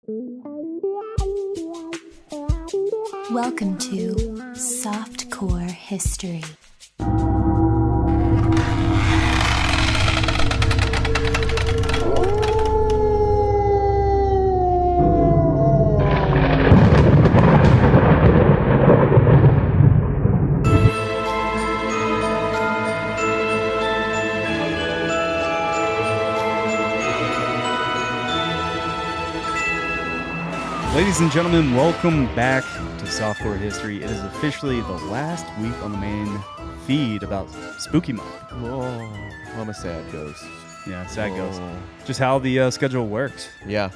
Welcome to Softcore History. Ladies and gentlemen, welcome back to Softcore History. It is officially the last week on the main feed about Spooky Month. Oh, I'm a sad ghost. Yeah, sad ghost. Just how the schedule works. Yeah.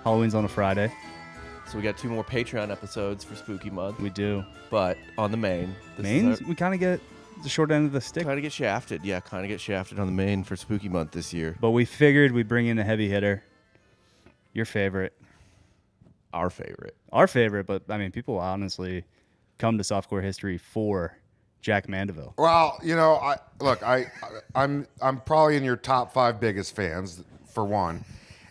Halloween's on a Friday. So we got 2 more Patreon episodes for Spooky Month. We do. But on the main. Main? We kind of get the short end of the stick. Kind of get shafted. Yeah, kind of get shafted on the main for Spooky Month this year. But we figured we'd bring in a heavy hitter. Your favorite. Our favorite. Our favorite, but I mean, people honestly come to Softcore History for Jack Mandaville. Well, you know, I'm probably in your top 5 biggest fans for one,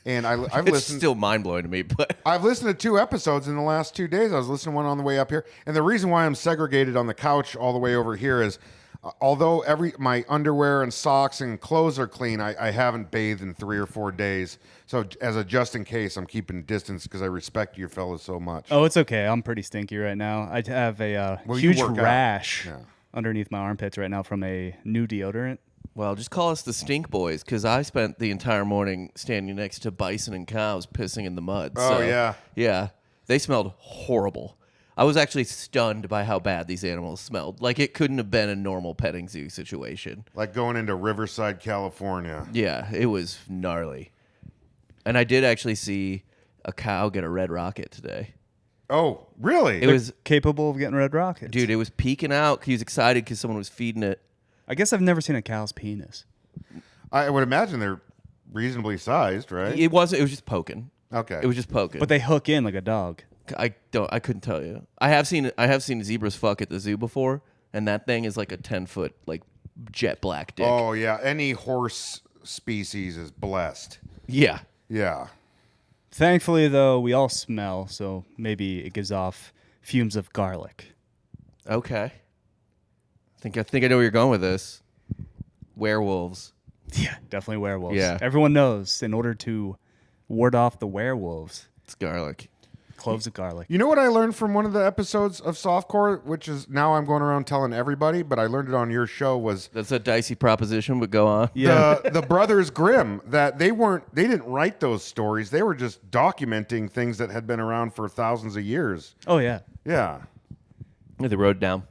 and I've It's listened. still mind blowing to me, but I've listened to 2 episodes in the last 2 days. I was listening to one on the way up here, and the reason why I'm segregated on the couch all the way over here is, although my underwear and socks and clothes are clean, I haven't bathed in 3 or 4 days. So as a just in case, I'm keeping distance because I respect you fellas so much. Oh, it's okay. I'm pretty stinky right now. I have a huge rash underneath my armpits right now from a new deodorant. well, just call us the Stink Boys, because I spent the entire morning standing next to bison and cows pissing in the mud. Oh, So, yeah. Yeah. They smelled horrible. I was actually stunned by how bad these animals smelled. Like, it couldn't have been a normal petting zoo situation. Like going into Riverside, California. Yeah, it was gnarly. And I did actually see a cow get a red rocket today. Oh, really? It was, Capable of getting red rockets. dude, it was peeking out. He was excited because someone was feeding it. I guess I've never seen a cow's penis. I would imagine they're reasonably sized, right? It wasn't. It was just poking. Okay. It was just poking. But they hook in like a dog. I couldn't tell you. I have seen zebras fuck at the zoo before, and that thing is like a 10-foot like jet black dick. Oh, yeah. Any horse species is blessed. Yeah. Yeah. Thankfully, though, we all smell, so maybe it gives off fumes of garlic. Okay. I think I know where you're going with this. Werewolves. Yeah, definitely werewolves. Yeah. Everyone knows in order to ward off the werewolves, It's garlic. cloves of garlic. You know what I learned from one of the episodes of Softcore, which is now I'm going around telling everybody, but I learned it on your show, was That's a dicey proposition, but go on. Yeah. the Brothers Grimm, that they didn't write those stories. They were just documenting things that had been around for thousands of years. Oh, yeah. Yeah. Yeah, they wrote it down.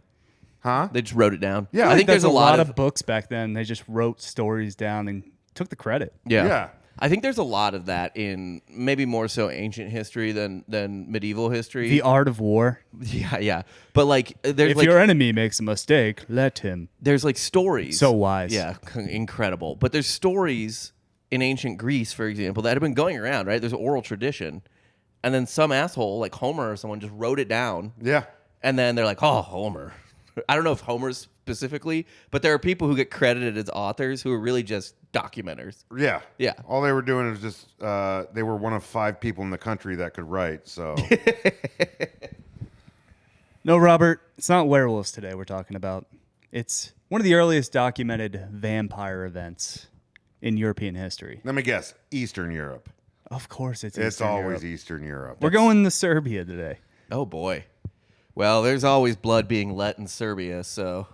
Huh? They just wrote it down. Yeah, I think there's a lot of books back then. They just wrote stories down and took the credit. Yeah. I think there's a lot of that in maybe more so ancient history than medieval history. The art of war. Yeah. But like there's If like your enemy makes a mistake, let him. there's like stories. So wise. Yeah, incredible. But there's stories in ancient Greece, for example, that have been going around, right? There's an oral tradition. And then some asshole like Homer or someone just wrote it down. Yeah. And then they're like, "Oh, Homer." I don't know if Homer specifically, but there are people who get credited as authors who are really just documenters. Yeah. Yeah. All they were doing is just, they were one of 5 people in the country that could write, so. No, Robert, it's not werewolves today we're talking about. It's one of the earliest documented vampire events in European history. Let me guess. Eastern Europe. Of course, it's It's Eastern always Europe. Eastern Europe. We're going to Serbia today. Oh boy. Well, there's always blood being let in Serbia, so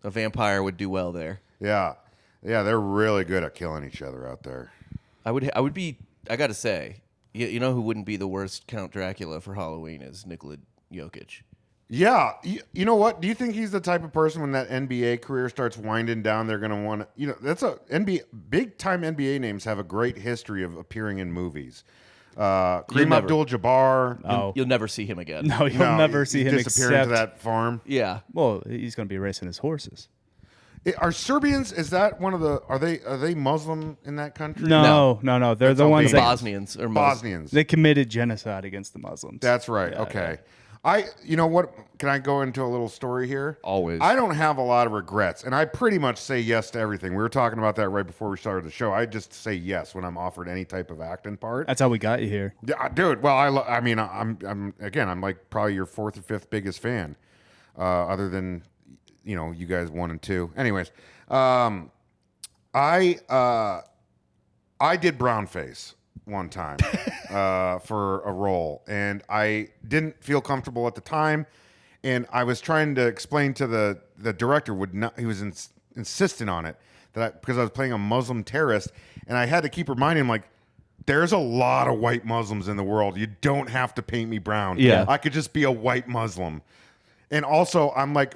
a vampire would do well there. Yeah. Yeah, they're really good at killing each other out there. I would be. I gotta say, you know who wouldn't be the worst Count Dracula for Halloween is Nikola Jokic. Yeah. You know what? Do you think he's the type of person when that NBA career starts winding down, they're going to want to, that's big-time NBA names have a great history of appering in movies. Kareem Abdul-Jabbar. Oh, You'll never see him again. no, you'll never see him disappear except... into that farm. Yeah. Well, he's going to be racing his horses. Are Serbians? Is that one of the? Are they Muslim in that country? No. They're the ones that Bosnians or Bosnians. they committed genocide against the Muslims. That's right. Yeah, okay. You know what? Can I go into a little story here? Always. I don't have a lot of regrets, and I pretty much say yes to everything. We were talking about that right before we started the show. I just say yes when I'm offered any type of acting part. That's how we got you here. Yeah, dude. Well, I mean, I'm like probably your fourth or fifth biggest fan, other than you guys 1 and 2. Anyways, I did brownface one time for a role, and I didn't feel comfortable at the time, and I was trying to explain to the director he was insistent on it because I was playing a Muslim terrorist, and I had to keep reminding him, like, there's a lot of white Muslims in the world. You don't have to paint me brown. Yeah. I could just be a white Muslim. And also, I'm like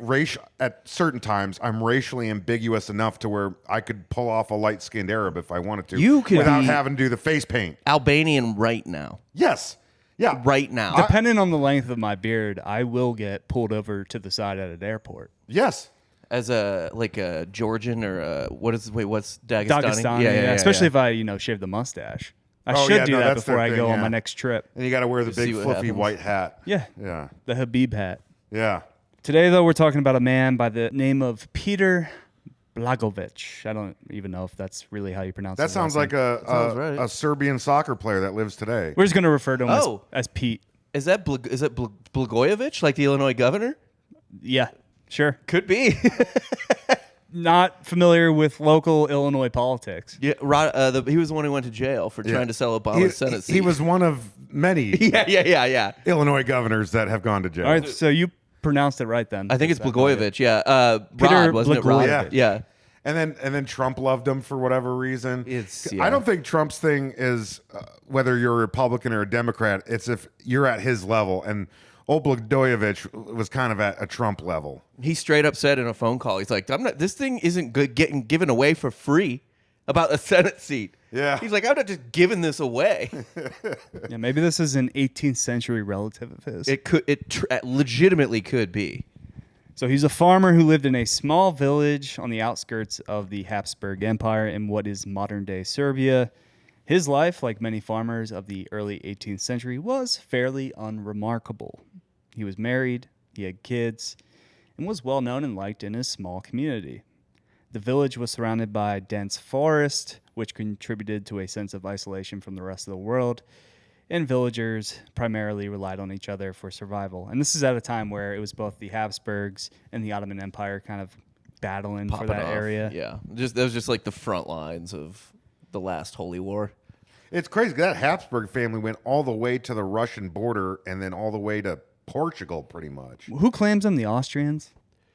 at certain times, I'm racially ambiguous enough to where I could pull off a light-skinned Arab if I wanted to, You could without be- having to do the face paint. Albanian right now. Yes, yeah, Right now. Depending on the length of my beard, I will get pulled over to the side at an airport. yes. As a Georgian or what's Dagestani? Dagestani, yeah. Especially if I shave the mustache. I Oh, should yeah, do no, that that's before their I thing, go on yeah. my next trip. And you got to wear the See big what fluffy happens. white hat. Yeah, Yeah, the Habib hat. yeah. Today, though, we're talking about a man by the name of Petar Blagojević. I don't even know if that's really how you pronounce it. That sounds like Sounds right. a Serbian soccer player that lives today. We're just going to refer to him Oh. as Pete. Is that Blagojević, like the Illinois governor? Yeah, sure. Could be. Not familiar with local Illinois politics. Yeah, he was the one who went to jail for trying to sell Obama's Senate seat. He was one of many yeah. Illinois governors that have gone to jail. All right, so you pronounced it right then. I think it's Is that Blagojević. Yeah, Peter Rod, wasn't it? Rod? Blagojević. Yeah. And then Trump loved him for whatever reason. Yeah. I don't think Trump's thing is whether you're a Republican or a Democrat. It's if you're at his level. And old Blagojević was kind of at a Trump level. He straight up said in a phone call, he's like, this thing isn't good getting given away for free about a Senate seat. Yeah. He's like, I'm not just giving this away. Yeah, maybe this is an 18th century relative of his. It legitimately could be. So he's a farmer who lived in a small village on the outskirts of the Habsburg Empire in what is modern-day Serbia. His life, like many farmers of the early 18th century, was fairly unremarkable. He was married, he had kids, and was well known and liked in his small community. The village was surrounded by dense forest, which contributed to a sense of isolation from the rest of the world, and villagers primarily relied on each other for survival. And this is at a time where it was both the Habsburgs and the Ottoman Empire kind of battling for that area. Yeah. That was just like the front lines of the last Holy War. It's crazy. That Habsburg family went all the way to the Russian border and then all the way to Portugal, pretty much. Who claims them? The Austrians?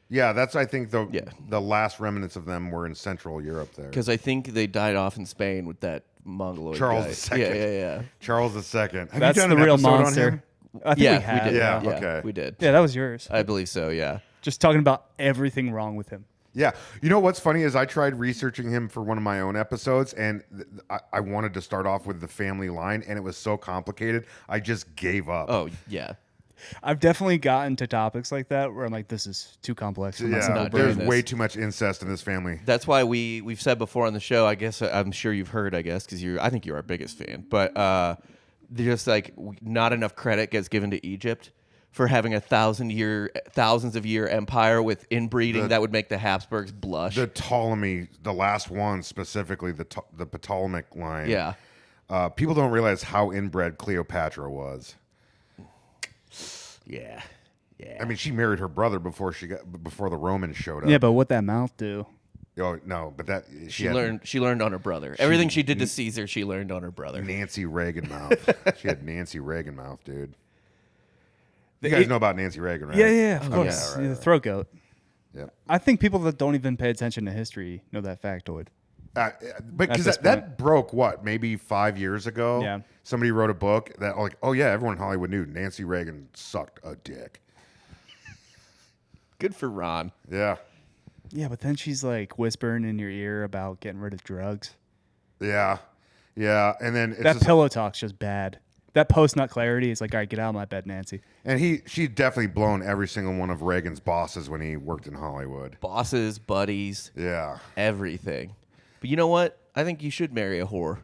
Yeah, that's, I think, Yeah. the last remnants of them were in Central Europe there. Because I think they died off in Spain with that Mongoloid Charles guy. II. Yeah. Charles II. Have That's you done the an real episode on monster. him? I think we have. did. Yeah, okay. We did. Yeah, that was yours. I believe so, yeah. Just talking about everything wrong with him. Yeah. You know what's funny is I tried researching him for one of my own episodes, and I wanted to start off with the family line, and it was so complicated, I just gave up. Oh, yeah. I've definitely gotten to topics like that where I'm like, this is too complex for my Yeah, simple not brain. there's doing this. way too much incest in this family. That's why we've said before on the show, I guess, I'm sure you've heard, because I think you're our biggest fan, but just like not enough credit gets given to Egypt for having a thousands of year empire with inbreeding that would make the Habsburgs blush. The Ptolemy, the last one specifically, the Ptolemaic line. Yeah. People don't realize how inbred Cleopatra was. Yeah. I mean, she married her brother before the Romans showed up. Yeah, but what that mouth do? Oh no, but that She had learned on her brother. Everything she did to Caesar, she learned on her brother. Nancy Reagan mouth. She had Nancy Reagan mouth, dude. You guys know about Nancy Reagan, right? Yeah, of course. yeah, right, The throat goat. Yep. I think people that don't even pay attention to history know that factoid. But because this that broke maybe 5 years ago. Yeah. Somebody wrote a book that oh yeah, everyone in Hollywood knew Nancy Reagan sucked a dick. Good for Ron. Yeah. Yeah, but then she's like whispering in your ear about getting rid of drugs. Yeah. Yeah. And then it's That just, pillow talk's just bad. That post-nut clarity is like, all right, get out of my bed, Nancy. and she's definitely blown every single one of Reagan's bosses when he worked in Hollywood. Bosses, buddies, Yeah. everything. But you know what? I think you should marry a whore.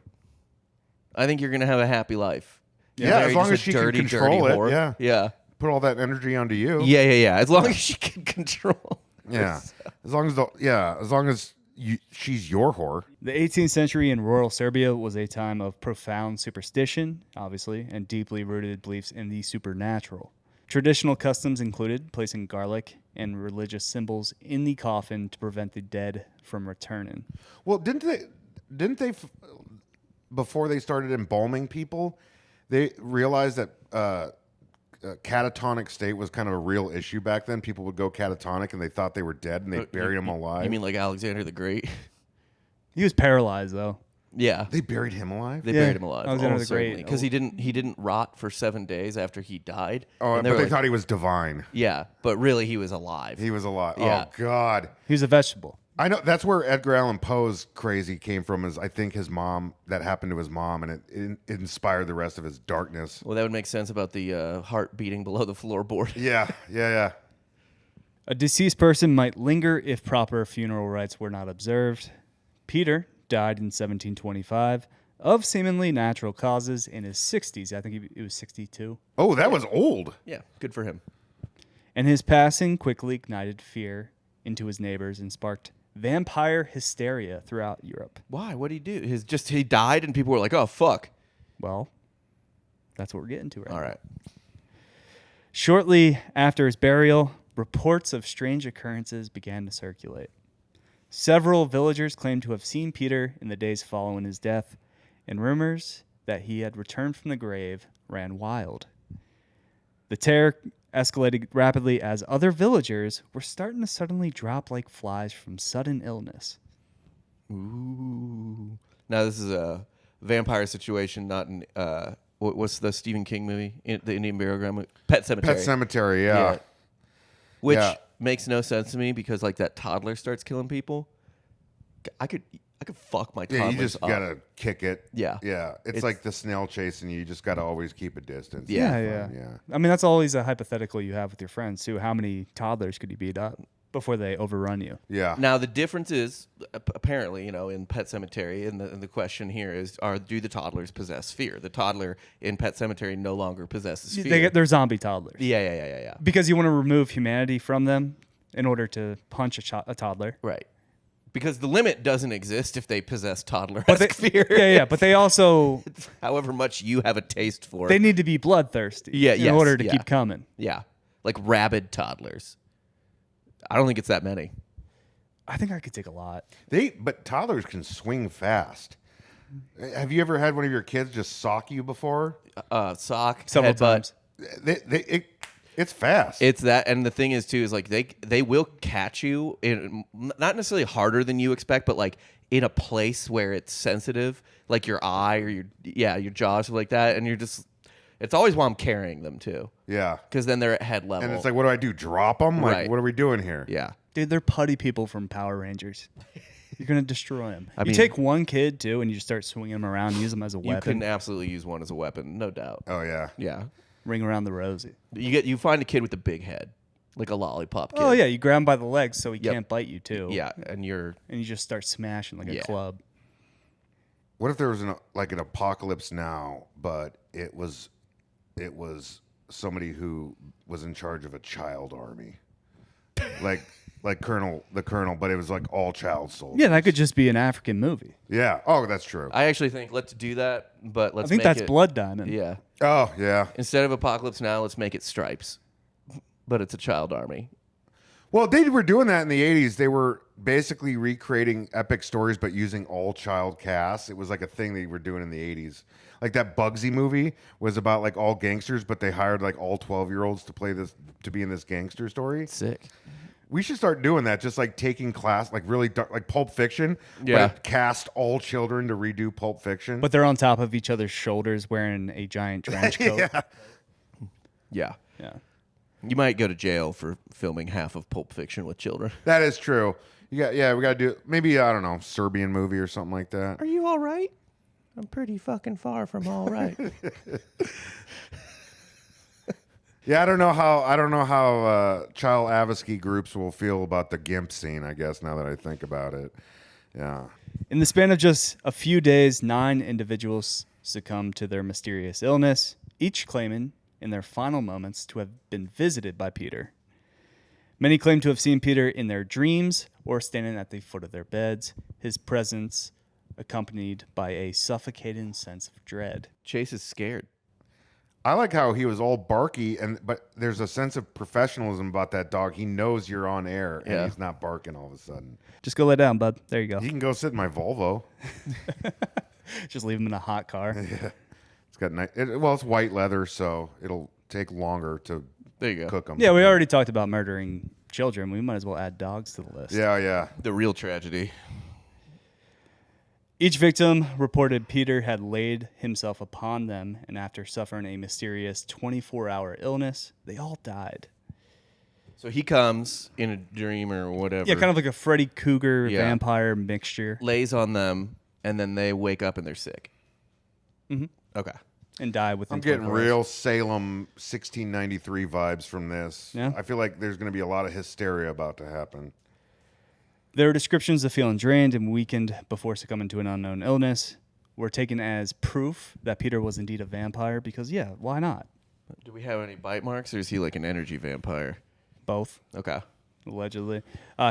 I think you're going to have a happy life. Yeah, Marry as long just as a she dirty, can control dirty it. whore. Yeah. Yeah. put all that energy onto you. Yeah. As long as she can control. Yeah. As long as she's your whore. The 18th century in rural Serbia was a time of profound superstition, obviously, and deeply rooted beliefs in the supernatural. Traditional customs included placing garlic and religious symbols in the coffin to prevent the dead from returning. Well, didn't they before they started embalming people, they realized that catatonic state was kind of a real issue back then. People would go catatonic and they thought they were dead and they buried them alive. You mean like Alexander the Great? He was paralyzed, though. Yeah. They buried him alive? They buried him alive. Alexander the Great. Because he didn't rot for 7 days after he died. Oh, And but they like, thought he was divine. yeah, but really he was alive. He was alive. Yeah. Oh, God. He was a vegetable. I know that's where Edgar Allan Poe's crazy came from. Is I think his mom, that happened to his mom, and it inspired the rest of his darkness. Well, that would make sense about the heart beating below the floorboard. Yeah. A deceased person might linger if proper funeral rites were not observed. Peter died in 1725 of seemingly natural causes in his 60s. I think he was 62. Oh, that was old. Yeah, good for him. And his passing quickly ignited fear into his neighbors and sparked vampire hysteria throughout Europe. Why? What did he do? He died and people were like, oh, fuck. Well, that's what we're getting to right now. All right. Shortly after his burial, reports of strange occurrences began to circulate. Several villagers claimed to have seen Peter in the days following his death, and rumors that he had returned from the grave ran wild. The terror escalated rapidly as other villagers were starting to suddenly drop like flies from sudden illness. Ooh. Now, this is a vampire situation, not in, what's the Stephen King movie? The Indian Burial Ground movie? Pet Sematary. Pet Cemetery, yeah. Which Yeah. makes no sense to me because, like, that toddler starts killing people. I could fuck my toddlers Yeah, you just up. gotta kick it. Yeah. Yeah. It's like the snail chasing you. You just gotta always keep a distance. Yeah. Yeah. I mean, that's always a hypothetical you have with your friends, too. How many toddlers could you beat up before they overrun you? Yeah. Now, the difference is, apparently, in Pet Sematary, and the question here is, do the toddlers possess fear? The toddler in Pet Sematary no longer possesses fear. They're zombie toddlers. Yeah. Because you want to remove humanity from them in order to punch a toddler. Right. Because the limit doesn't exist if they possess toddler-esque fear. Yeah, but they also However much you have a taste for they it. need to be bloodthirsty in yes, order to yeah. keep coming. Yeah. Like rabid toddlers. I don't think it's that many. I think I could take a lot. But toddlers can swing fast. Have you ever had one of your kids just sock you before? Sock, Several headbutt. times. It's fast. It's that, and the thing is too is like they will catch you in not necessarily harder than you expect, but like in a place where it's sensitive, like your eye or your jaw or something like that, and you're just. It's always while I'm carrying them too. Yeah. Because then they're at head level. And it's like, what do I do? Drop them? Like, Right. what are we doing here? Yeah. Dude, they're putty people from Power Rangers. You're going to destroy them. I You mean- take one kid, too, and you just start swinging them around, use them as a You weapon. can absolutely use one as a weapon, no doubt. Oh, yeah. Yeah. Ring around the rosy. You find a kid with a big head, like a lollipop kid. Oh, yeah, you grab him by the legs so he Yep. can't bite you, too. Yeah, and you're And you just start smashing like a Yeah. club. What if there was an apocalypse now, but it was somebody who was in charge of a child army, like the colonel, but it was like all child soldiers. Yeah, that could just be an African movie. Yeah. Oh, that's true. I actually think let's do that, but let's I think make that's it, Blood Diamond. Yeah. Oh, yeah. Instead of Apocalypse Now, let's make it Stripes. But it's a child army. Well, they were doing that in the 80s. They were basically recreating epic stories, but using all child casts. It was like a thing they were doing in the 80s. Like that Bugsy movie was about like all gangsters, but they hired like all 12-year-olds to be in this gangster story. Sick. We should start doing that, just like taking class, like really dark, like Pulp Fiction. Yeah. But cast all children to redo Pulp Fiction. But they're on top of each other's shoulders wearing a giant trench coat. Yeah. Yeah. You might go to jail for filming half of Pulp Fiction with children. That is true. We got to do maybe, I don't know, Serbian movie or something like that. Are you all right? I'm pretty fucking far from all right. Yeah, I don't know how child advocacy groups will feel about the GIMP scene, I guess, now that I think about it. Yeah. In the span of just a few days, 9 individuals succumbed to their mysterious illness, each claiming in their final moments to have been visited by Peter. Many claim to have seen Peter in their dreams or standing at the foot of their beds, his presence accompanied by a suffocating sense of dread. Chase is scared. I like how he was all barky, but there's a sense of professionalism about that dog. He knows you're on air, and Yeah. he's not barking all of a sudden. Just go lay down, bud. There you go. He can go sit in my Volvo. Just leave him in a hot car. Yeah. It's got it's white leather, so it'll take longer to There you go. cook them. Yeah, we already talked about murdering children. We might as well add dogs to the list. Yeah. The real tragedy. Each victim reported Peter had laid himself upon them, and after suffering a mysterious 24-hour illness, they all died. So he comes in a dream or whatever. Yeah, kind of like a Freddy Krueger Yeah. vampire mixture, lays on them, and then they wake up and they're sick. Mhm. Okay. and die within I'm getting 24 hours. real Salem 1693 vibes from this. Yeah. I feel like there's going to be a lot of hysteria about to happen. Their descriptions of feeling drained and weakened before succumbing to an unknown illness were taken as proof that Peter was indeed a vampire because, yeah, why not? Do we have any bite marks, or is he like an energy vampire? Both, Okay. allegedly.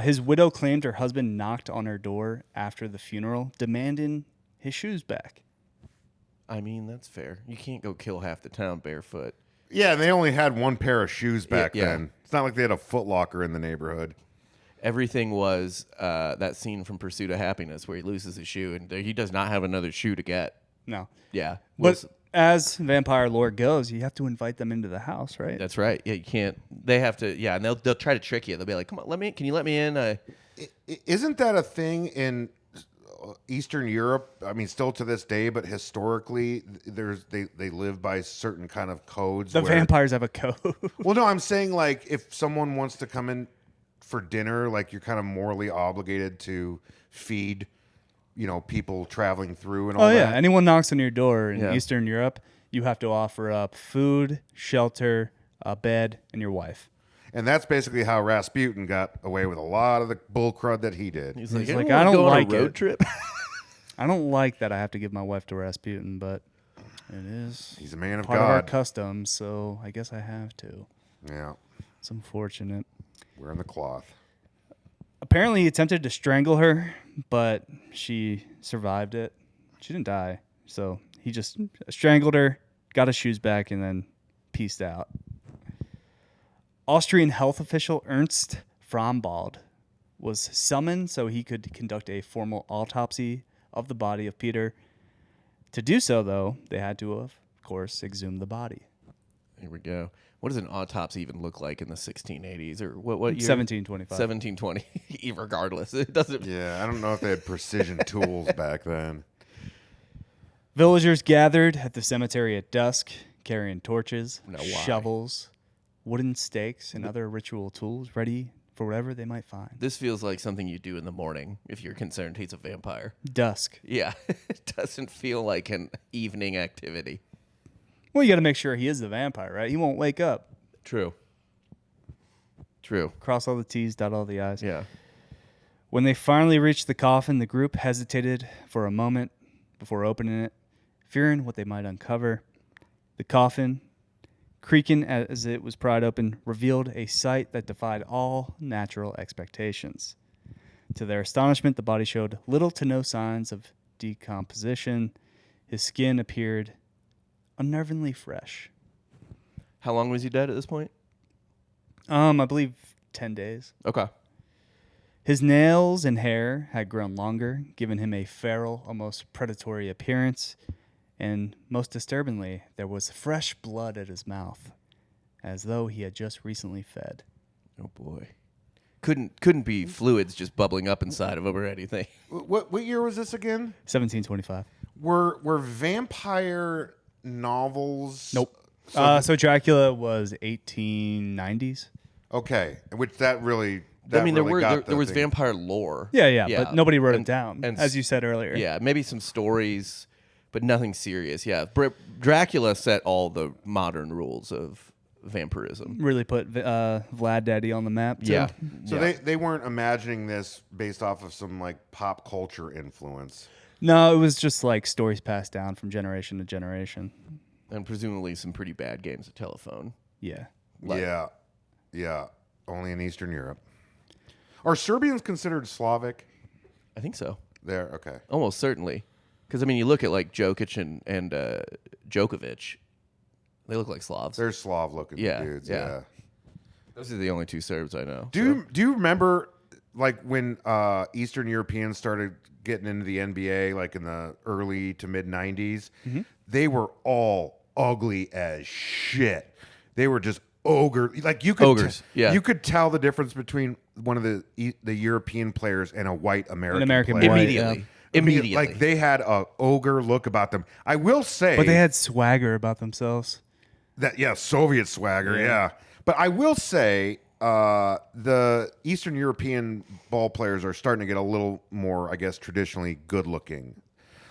His widow claimed her husband knocked on her door after the funeral, demanding his shoes back. I mean, that's fair. You can't go kill half the town barefoot. Yeah, and they only had one pair of shoes back Yeah. then. It's not like they had a Foot Locker in the neighborhood. Everything was that scene from Pursuit of Happiness where he loses his shoe and he does not have another shoe to get. No. Yeah. But as vampire lore goes, you have to invite them into the house, right? That's right. Yeah, you can't. They have to. Yeah, and they'll try to trick you. They'll be like, "Come on, can you let me in?" Isn't that a thing in Eastern Europe? I mean, still to this day, but historically, they live by certain kind of codes. The vampires have a code. Well, no, I'm saying like if someone wants to come in for dinner, like you're kind of morally obligated to feed, people traveling through and all Oh, that. yeah. Anyone knocks on your door in Yeah. Eastern Europe, you have to offer up food, shelter, a bed, and your wife. And that's basically how Rasputin got away with a lot of the bull crud that he did. He's like, He's like, "Anyone I don't go on like a road it." trip. I don't like that I have to give my wife to Rasputin, but it is He's a man of part of our God. customs, so I guess I have to. Yeah, It's unfortunate. wearing the cloth. Apparently, he attempted to strangle her, but she survived it. She didn't die, so he just strangled her, got his shoes back, and then peaced out. Austrian health official Ernst Frambald was summoned so he could conduct a formal autopsy of the body of Peter. To do so, though, they had to, of course, exhume the body. Here we go. What does an autopsy even look like in the 1680s or what year? 1725. 1720. Regardless, it doesn't. Yeah, I don't know if they had precision tools back then. Villagers gathered at the cemetery at dusk, carrying torches, Now why? shovels, wooden stakes, and other ritual tools ready for whatever they might find. This feels like something you do in the morning if you're concerned he's a vampire. Dusk. Yeah, it doesn't feel like an evening activity. Well, you got to make sure he is the vampire, right? He won't wake up. True. Cross all the T's, dot all the I's. Yeah. When they finally reached the coffin, the group hesitated for a moment before opening it, fearing what they might uncover. The coffin, creaking as it was pried open, revealed a sight that defied all natural expectations. To their astonishment, the body showed little to no signs of decomposition. His skin appeared unnervingly fresh. How long was he dead at this point? I believe 10 days. Okay. His nails and hair had grown longer, giving him a feral, almost predatory appearance. And most disturbingly, there was fresh blood at his mouth, as though he had just recently fed. Oh boy. Couldn't be fluids just bubbling up inside of him or anything. What year was this again? 1725. Were vampire novels? Nope. So Dracula was 1890s. Okay, which that really. I mean, really got there was the thing. vampire lore. Yeah, but nobody wrote it And- down, and as you said earlier. Yeah, maybe some stories, but nothing serious. Yeah, Dracula set all the modern rules of vampirism. Really put Vlad Daddy on the map, too. Yeah. So yeah. they weren't imagining this based off of some like pop culture influence. No, it was just like stories passed down from generation to generation. And presumably some pretty bad games of telephone. Yeah. Yeah. Only in Eastern Europe. Are Serbians considered Slavic? I think so. There, okay. Almost certainly. Because, I mean, you look at, like, Jokic and Djokovic. They look like Slavs. They're Slav-looking dudes, yeah. Those are the only two Serbs I know. Do you remember, like, when Eastern Europeans started getting into the NBA, like, in the early to mid-'90s? Mm-hmm. They were all ugly as shit. They were just like you could ogres. You could tell the difference between one of the European players and a white American player. Immediately. Immediately. Like they had a ogre look about them. I will say, but they had swagger about themselves. Soviet swagger, yeah. But I will say, the Eastern European ball players are starting to get a little more, I guess, traditionally good looking.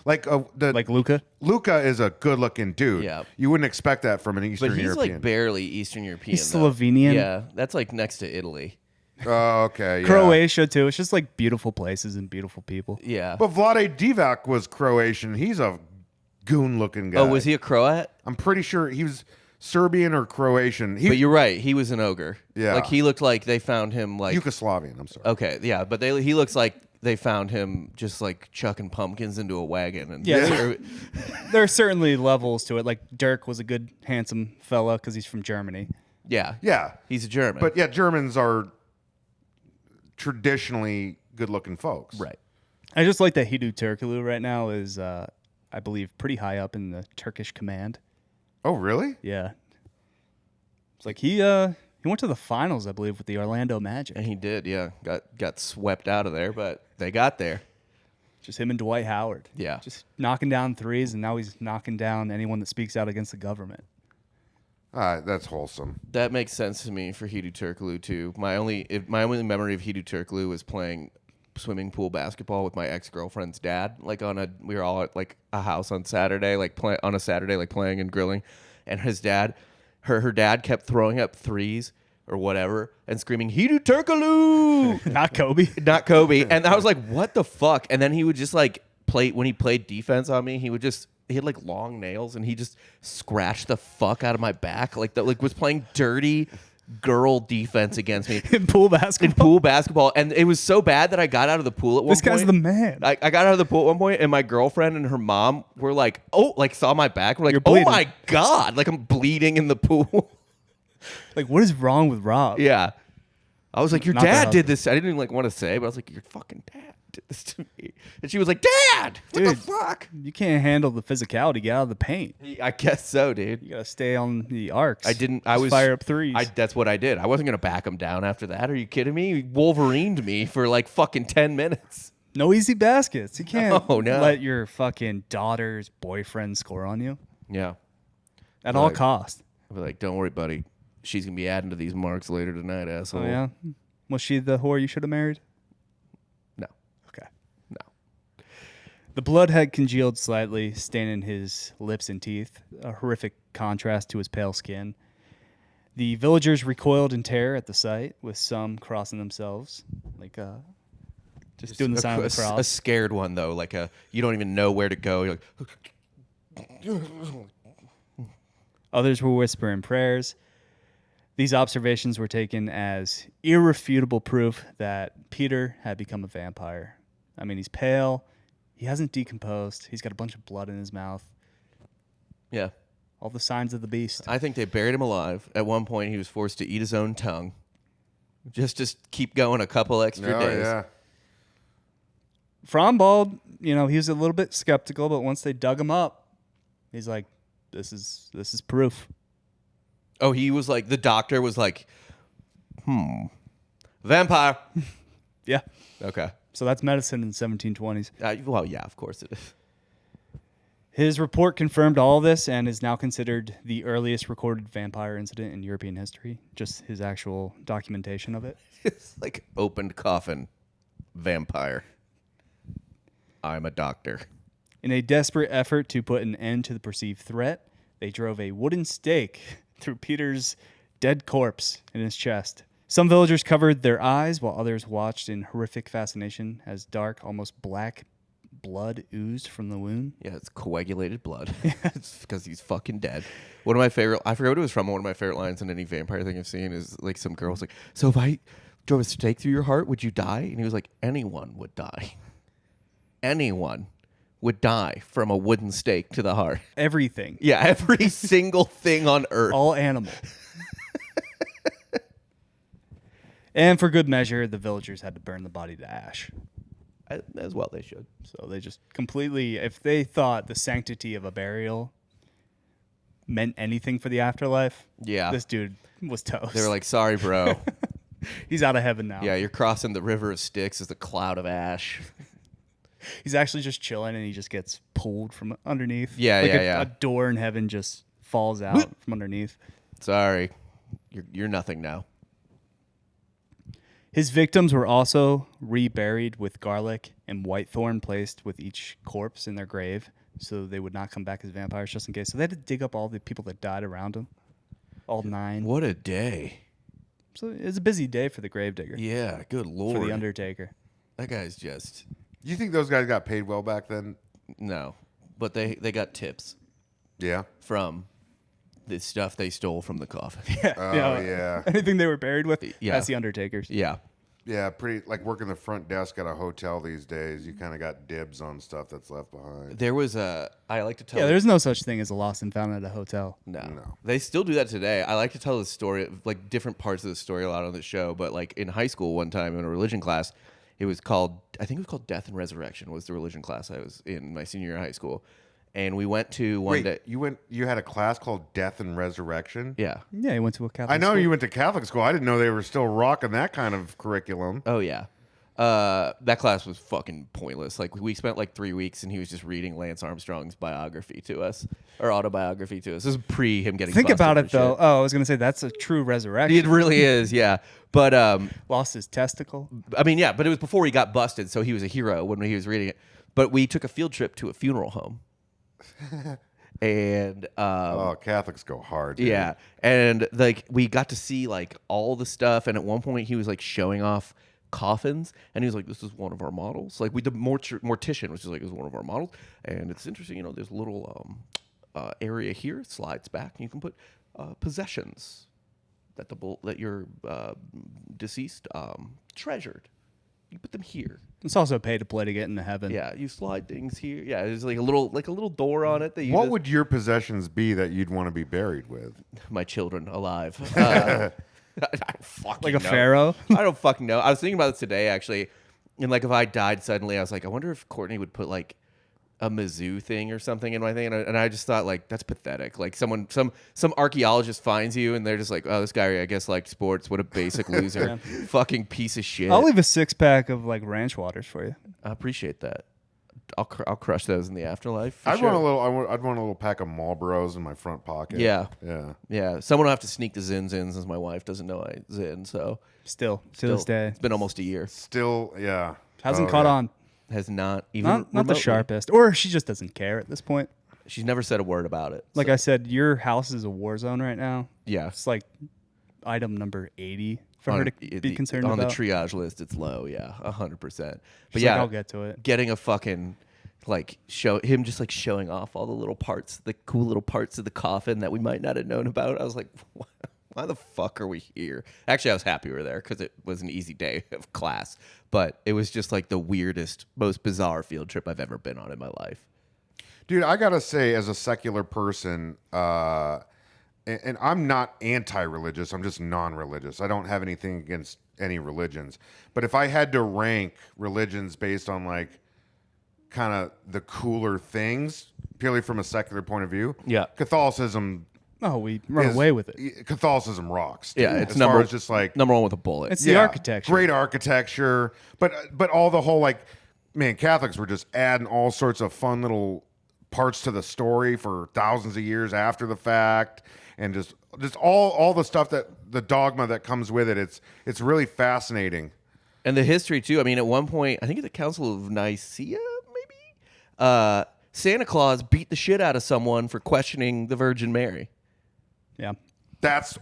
Like Luka. Luka is a good-looking dude. Yeah. You wouldn't expect that from an Eastern But he's European. like barely Eastern European. He's Slovenian. Yeah, that's like next to Italy. Oh, okay. Yeah. Croatia too. It's just like beautiful places and beautiful people. Yeah. But Vlade Divac was Croatian. He's a goon-looking guy. Oh, was he a Croat? I'm pretty sure he was Serbian or Croatian. But you're right. He was an ogre. Yeah. Like he looked like they found him like Yugoslavian. I'm sorry. Okay, yeah, but he looks like they found him just like chucking pumpkins into a wagon. And there are certainly levels to it. Like Dirk was a good, handsome fella because he's from Germany. Yeah. He's a German. But yeah, Germans are traditionally good-looking folks. Right. I just like that Hidu Turkoglu right now is, I believe, pretty high up in the Turkish command. Oh, really? Yeah. It's like he went to the finals, I believe, with the Orlando Magic. And he did, yeah. Got swept out of there, but they got there. Just him and Dwight Howard. Yeah. Just knocking down threes, and now he's knocking down anyone that speaks out against the government. That's wholesome. That makes sense to me for Hidu Turkoglu too. My only memory of Hidu Turkoglu was playing swimming pool basketball with my ex-girlfriend's dad. Like we were all at like a house on Saturday, on a Saturday, like playing and grilling, and his dad, her dad kept throwing up threes or whatever and screaming Hidu Turkoglu, Not Kobe. not Kobe. And I was like, what the fuck? And then he would just like when he played defense on me, he had like long nails and he just scratched the fuck out of my back, like was playing dirty girl defense against me In pool basketball. And it was so bad that I got out of the pool at one point. This guy's the man. I got out of the pool at one point and my girlfriend and her mom were like, saw my back. We're like, You're oh bleeding. my God, like I'm bleeding in the pool. Like, what is wrong with Rob? Yeah. I was like, your Not dad that did this. I didn't even like want to say, but I was like, your fucking dad did this to me. And she was like, Dad, what the Dude. fuck? You can't handle the physicality. Get out of the paint. I guess so, dude. You gotta stay on the arcs. I Just fire up threes. That's what I did. I wasn't going to back him down after that. Are you kidding me? He Wolverined me for like fucking 10 minutes. No easy baskets. You can't No. let your fucking daughter's boyfriend score on you Yeah. at all Right. costs. I'll be like, don't worry, buddy. She's going to be adding to these marks later tonight, asshole. Oh yeah. Was she the whore you should have married? No. Okay. No. The blood had congealed slightly, staining his lips and teeth, a horrific contrast to his pale skin. The villagers recoiled in terror at the sight, with some crossing themselves, like just doing the sign of the A cross. scared one, though. Like you don't even know where to go. You're like, Others were whispering prayers. These observations were taken as irrefutable proof that Peter had become a vampire. I mean, he's pale. He hasn't decomposed. He's got a bunch of blood in his mouth. yeah. All the signs of the beast. I think they buried him alive. At one point, he was forced to eat his own tongue. Just to keep going a couple extra days. Yeah. Frombald, he was a little bit skeptical, but once they dug him up, he's like, this is proof. Oh, he was like, the doctor was like, vampire. Yeah. Okay. So that's medicine in the 1720s. Well, yeah, of course it is. His report confirmed all this and is now considered the earliest recorded vampire incident in European history. Just his actual documentation of it. It's like opened coffin, vampire. I'm a doctor. In a desperate effort to put an end to the perceived threat, they drove a wooden stake through Peter's dead corpse in his chest. Some villagers covered their eyes while others watched in horrific fascination as dark, almost black blood oozed from the wound. Yeah, it's coagulated blood. It's because he's fucking dead. One of my favorite, I forget what it was from, one of my favorite lines in any vampire thing I've seen is like some girl's like, so if I drove a stake through your heart, would you die? And he was like, anyone would die. Anyone would die from a wooden stake to the heart. Everything. Yeah, every single thing on earth. All animal. And for good measure, the villagers had to burn the body to ash. As well they should. So they just completely, if they thought the sanctity of a burial meant anything for the afterlife, Yeah. this dude was toast. They were like, sorry, bro. He's out of heaven now. Yeah, you're crossing the river of Styx as a cloud of ash. He's actually just chilling and he just gets pulled from underneath. Yeah, like yeah. A door in heaven just falls out from underneath. Sorry. You're nothing now. His victims were also reburied with garlic and whitethorn placed with each corpse in their grave so they would not come back as vampires just in case. So they had to dig up all the people that died around him, all 9. What a day. So it was a busy day for the gravedigger, Yeah, good lord. for the undertaker. That guy's just... You think those guys got paid well back then? No. But they got tips Yeah. from the stuff they stole from the coffin. Oh, yeah. Anything they were buried with, Yeah. that's the undertakers. Yeah. Yeah, pretty like working the front desk at a hotel these days. You kind of got dibs on stuff that's left behind. There was I like to tell... Yeah, there's no such thing as a lost and found at a hotel. No. They still do that today. I like to tell the story, like different parts of the story a lot on the show, but like in high school one time in a religion class, I think it was called Death and Resurrection was the religion class I was in my senior year of high school. And we went to one day. You had a class called Death and Resurrection? Yeah. Yeah, he went to a Catholic I know school. you went to Catholic school. I didn't know they were still rocking that kind of curriculum. Oh, yeah. That class was fucking pointless. Like we spent like 3 weeks and he was just reading Lance Armstrong's biography to us or autobiography to us. This is pre him getting Think busted about for it, though. shit. Oh, I was going to say, that's a true resurrection. It really is, yeah. But Lost his testicle. I mean, yeah, but it was before he got busted, so he was a hero when he was reading it. But we took a field trip to a funeral home. And Catholics go hard. Dude. yeah, and like we got to see like all the stuff, and at one point he was like showing off coffins, and he was like, "This is one of our models." Like the mortician was just like, "This is one of our models," and it's interesting, you know. There's a little area here, it slides back, and you can put possessions that your deceased treasured. You put them here. It's also pay to play to get into heaven. Yeah, you slide things here. Yeah, there's like a little door on it that you. What would your possessions be that you'd want to be buried with? My children alive? I don't fucking Like a know. pharaoh? I don't fucking know. I was thinking about this today actually, and like if I died suddenly, I was like, I wonder if Courtney would put like a Mizzou thing or something in my thing, and I just thought like that's pathetic. Like some archaeologist finds you and they're just like, oh, this guy I guess liked sports. What a basic loser, fucking piece of shit. I'll leave a 6-pack of like ranch waters for you. I appreciate that. I'll crush those in the afterlife. I'd want a little pack of Marlboros in my front pocket. Yeah. Yeah. Yeah, someone will have to sneak the zins in since my wife doesn't know I zin. So Still, to this day. it's been almost a year. Still, yeah. Hasn't Oh, caught yeah. on. Has not even Not the remotely. sharpest. Or she just doesn't care at this point. She's never said a word about it. Like so- I said, your house is a war zone right now. yeah. It's like item number 80 for her to be concerned on about. the triage list. It's low, yeah, 100%. But She's yeah, like, I'll get to it. getting a fucking like just like showing off all the little parts, the cool little parts of the coffin that we might not have known about. I was like, why the fuck are we here? Actually, I was happy we were there because it was an easy day of class. But it was just like the weirdest, most bizarre field trip I've ever been on in my life. Dude, I gotta say, as a secular person, and I'm not anti-religious, I'm just non-religious. I don't have anything against any religions. But if I had to rank religions based on like kind of the cooler things, purely from a secular point of view, Yeah. Catholicism. Oh, we run away with it. Catholicism rocks. Dude. Yeah, it's as number far as just like number one with a bullet. It's the architecture. Great architecture, but all the whole like, man, Catholics were just adding all sorts of fun little parts to the story for thousands of years after the fact, and just all the stuff that the dogma that comes with it. It's really fascinating. And the history too. I mean, at one point, I think at the Council of Nicaea, maybe, Santa Claus beat the shit out of someone for questioning the Virgin Mary. Yeah. That's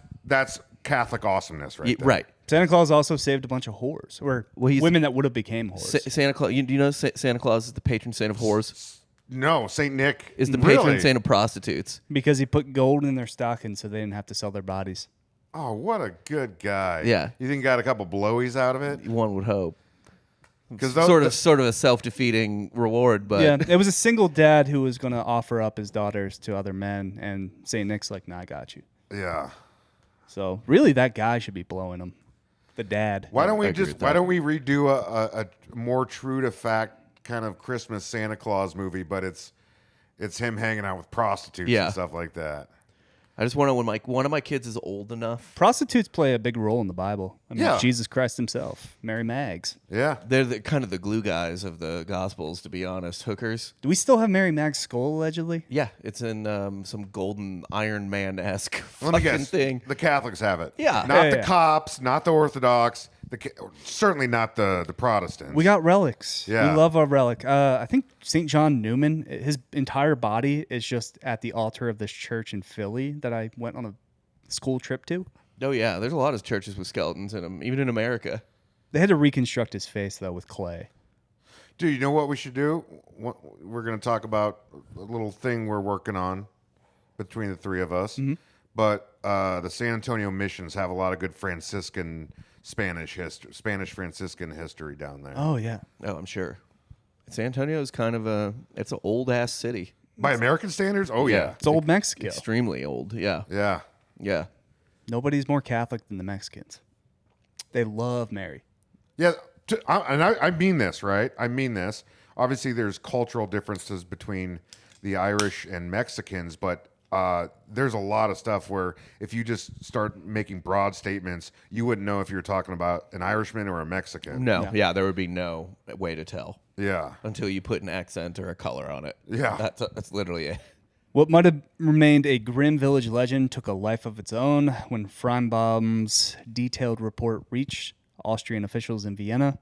Catholic awesomeness, right? Yeah, there. right. Santa Claus also saved a bunch of whores, or women that would have became whores. Santa Claus. Do you know Santa Claus is the patron saint of whores? No, Saint Nick Is the patron saint of prostitutes. Because he put gold in their stockings so they didn't have to sell their bodies. Oh, what a good guy. Yeah. You think he got a couple blowies out of it? One would hope. Because Sort of a self-defeating reward, but Yeah, it was a single dad who was going to offer up his daughters to other men, and St. Nick's like, nah, I got you. Yeah. So really, that guy should be blowing him. The dad. Why don't we redo a more true to fact kind of Christmas Santa Claus movie, but it's him hanging out with prostitutes and stuff like that. I just want to, when one of my kids is old enough. Prostitutes play a big role in the Bible. I mean, Yeah. Jesus Christ himself, Mary Mags. Yeah. They're kind of the glue guys of the Gospels, to be honest. Hookers. Do we still have Mary Mag's skull, allegedly? Yeah, it's in some golden Iron Man-esque Let me fucking guess. thing. The Catholics have it. Yeah. Not Yeah, the yeah. cops, not the Orthodox, certainly not the Protestants. We got relics. Yeah. We love our relic. I think St. John Newman, his entire body is just at the altar of this church in Philly that I went on a school trip to. Oh, yeah, there's a lot of churches with skeletons in them, even in America. They had to reconstruct his face, though, with clay. Dude, you know what we should do? We're going to talk about a little thing we're working on between the three of us. Mm-hmm. But the San Antonio missions have a lot of good Spanish Franciscan history down there. Oh, yeah. Oh, I'm sure. San Antonio is kind of it's an old-ass city. By American standards? Oh, yeah. It's old Mexico. Extremely old, yeah. Yeah. Yeah. Nobody's more Catholic than the Mexicans. They love Mary. Yeah, I mean this, right? I mean this. Obviously, there's cultural differences between the Irish and Mexicans, but there's a lot of stuff where if you just start making broad statements, you wouldn't know if you were talking about an Irishman or a Mexican. No, yeah, there would be no way to tell Yeah. until you put an accent or a color on it. Yeah. That's literally it. What might have remained a grim village legend took a life of its own when Feinbaum's detailed report reached Austrian officials in Vienna.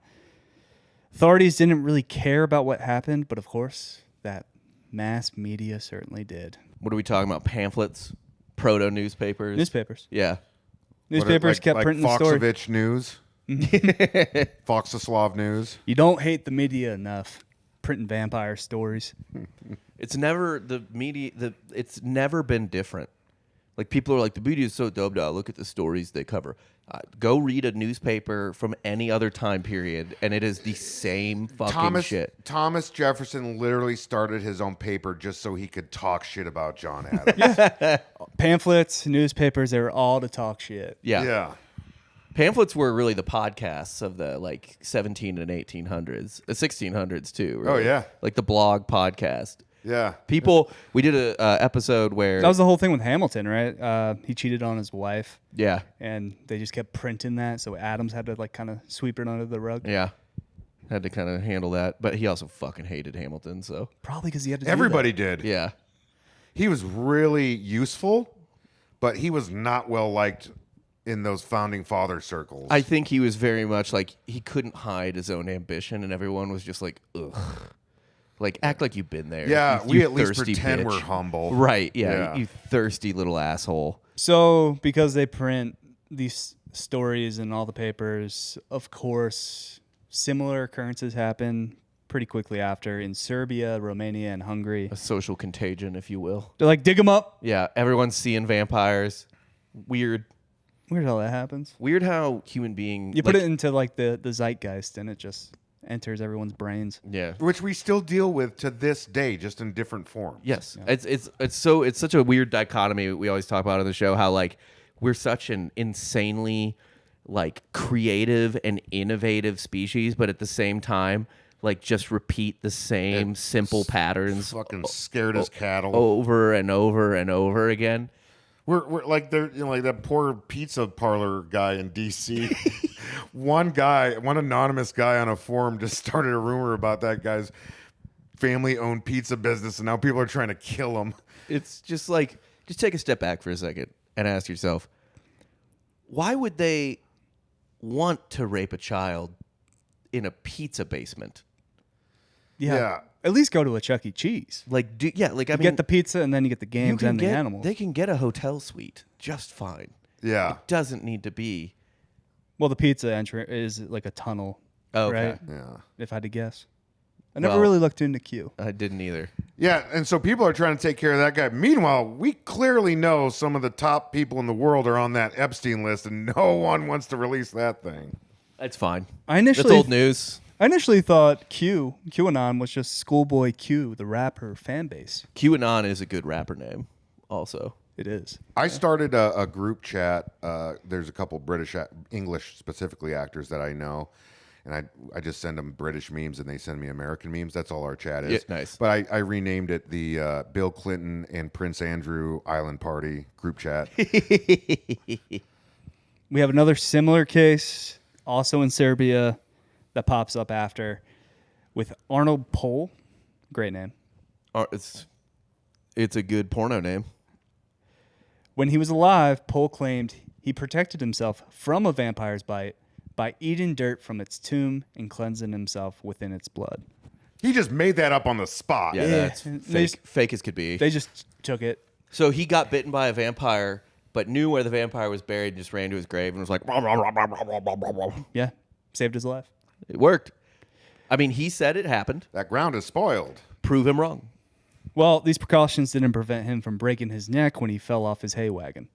Authorities didn't really care about what happened, but of course, that mass media certainly did. What are we talking about? Pamphlets? Proto newspapers? Newspapers. Yeah. Newspapers kept printing the story. Foxovich News. Foxislav News. You don't hate the media enough printing vampire stories. It's never it's never been different. Like, people are like, the media is so dope now. Look at the stories they cover. Go read a newspaper from any other time period, and it is the same fucking shit. Thomas Jefferson literally started his own paper just so he could talk shit about John Adams. Pamphlets, newspapers, they were all to talk shit. Yeah. Yeah. Pamphlets were really the podcasts of the, like, 17 and 1800s. The 1600s, too. Really. Oh, yeah. Like the blog podcast. Yeah. We did a episode where... That was the whole thing with Hamilton, right? He cheated on his wife. Yeah. And they just kept printing that, so Adams had to like kind of sweep it under the rug. Yeah. Had to kind of handle that. But he also fucking hated Hamilton, so... Probably because he had to Everybody do did. Yeah. He was really useful, but he was not well liked in those founding father circles. I think he was very much like, he couldn't hide his own ambition, and everyone was just like, ugh. Like, act like you've been there. Yeah, you we at least thirsty pretend bitch. we're humble. Right, yeah, you thirsty little asshole. So because they print these stories in all the papers, of course, similar occurrences happen pretty quickly after in Serbia, Romania, and Hungary. A social contagion, if you will. They're like, dig them up. Yeah, everyone's seeing vampires. Weird. Weird how that happens. Weird how human being... You put it into like the zeitgeist and it just enters everyone's brains. Yeah. Which we still deal with to this day, just in different forms. Yes. Yeah. It's such a weird dichotomy we always talk about on the show, how like we're such an insanely like creative and innovative species, but at the same time, like just repeat the same simple patterns Fucking scared as cattle. over and over and over again. We're like they're like that poor pizza parlor guy in DC. One anonymous guy on a forum just started a rumor about that guy's family-owned pizza business, and now people are trying to kill him. It's just like, just take a step back for a second and ask yourself, why would they want to rape a child in a pizza basement? Yeah. At least go to a Chuck E. Cheese. I You mean, get the pizza and then you get the games and the animals. They can get a hotel suite just fine. Yeah. It doesn't need to be Well, the pizza entry is like a tunnel, Okay. right? Yeah. If I had to guess. I never Well- really looked into Q. I didn't either. Yeah, and so people are trying to take care of that guy. Meanwhile, we clearly know some of the top people in the world are on that Epstein list, and no one wants to release that thing. That's fine. I initially That's old news. I initially thought QAnon was just Schoolboy Q, the rapper fan base. QAnon is a good rapper name, also. It is. I started a group chat. There's a couple British, English specifically actors that I know, and I just send them British memes, and they send me American memes. That's all our chat is. Yeah, nice. But I renamed it the Bill Clinton and Prince Andrew Island Party group chat. We have another similar case, also in Serbia, that pops up after, with Arnold Pol. Great name. It's a good porno name. When he was alive, Pol claimed he protected himself from a vampire's bite by eating dirt from its tomb and cleansing himself within its blood. He just made that up on the spot. Yeah, that's They just- fake as could be. They just took it. So he got bitten by a vampire, but knew where the vampire was buried and just ran to his grave and was like, "Rah, rah, rah, rah, rah, rah, rah, rah." Yeah, saved his life. It worked. I mean, he said it happened. That ground is spoiled. Prove him wrong. Well, these precautions didn't prevent him from breaking his neck when he fell off his hay wagon.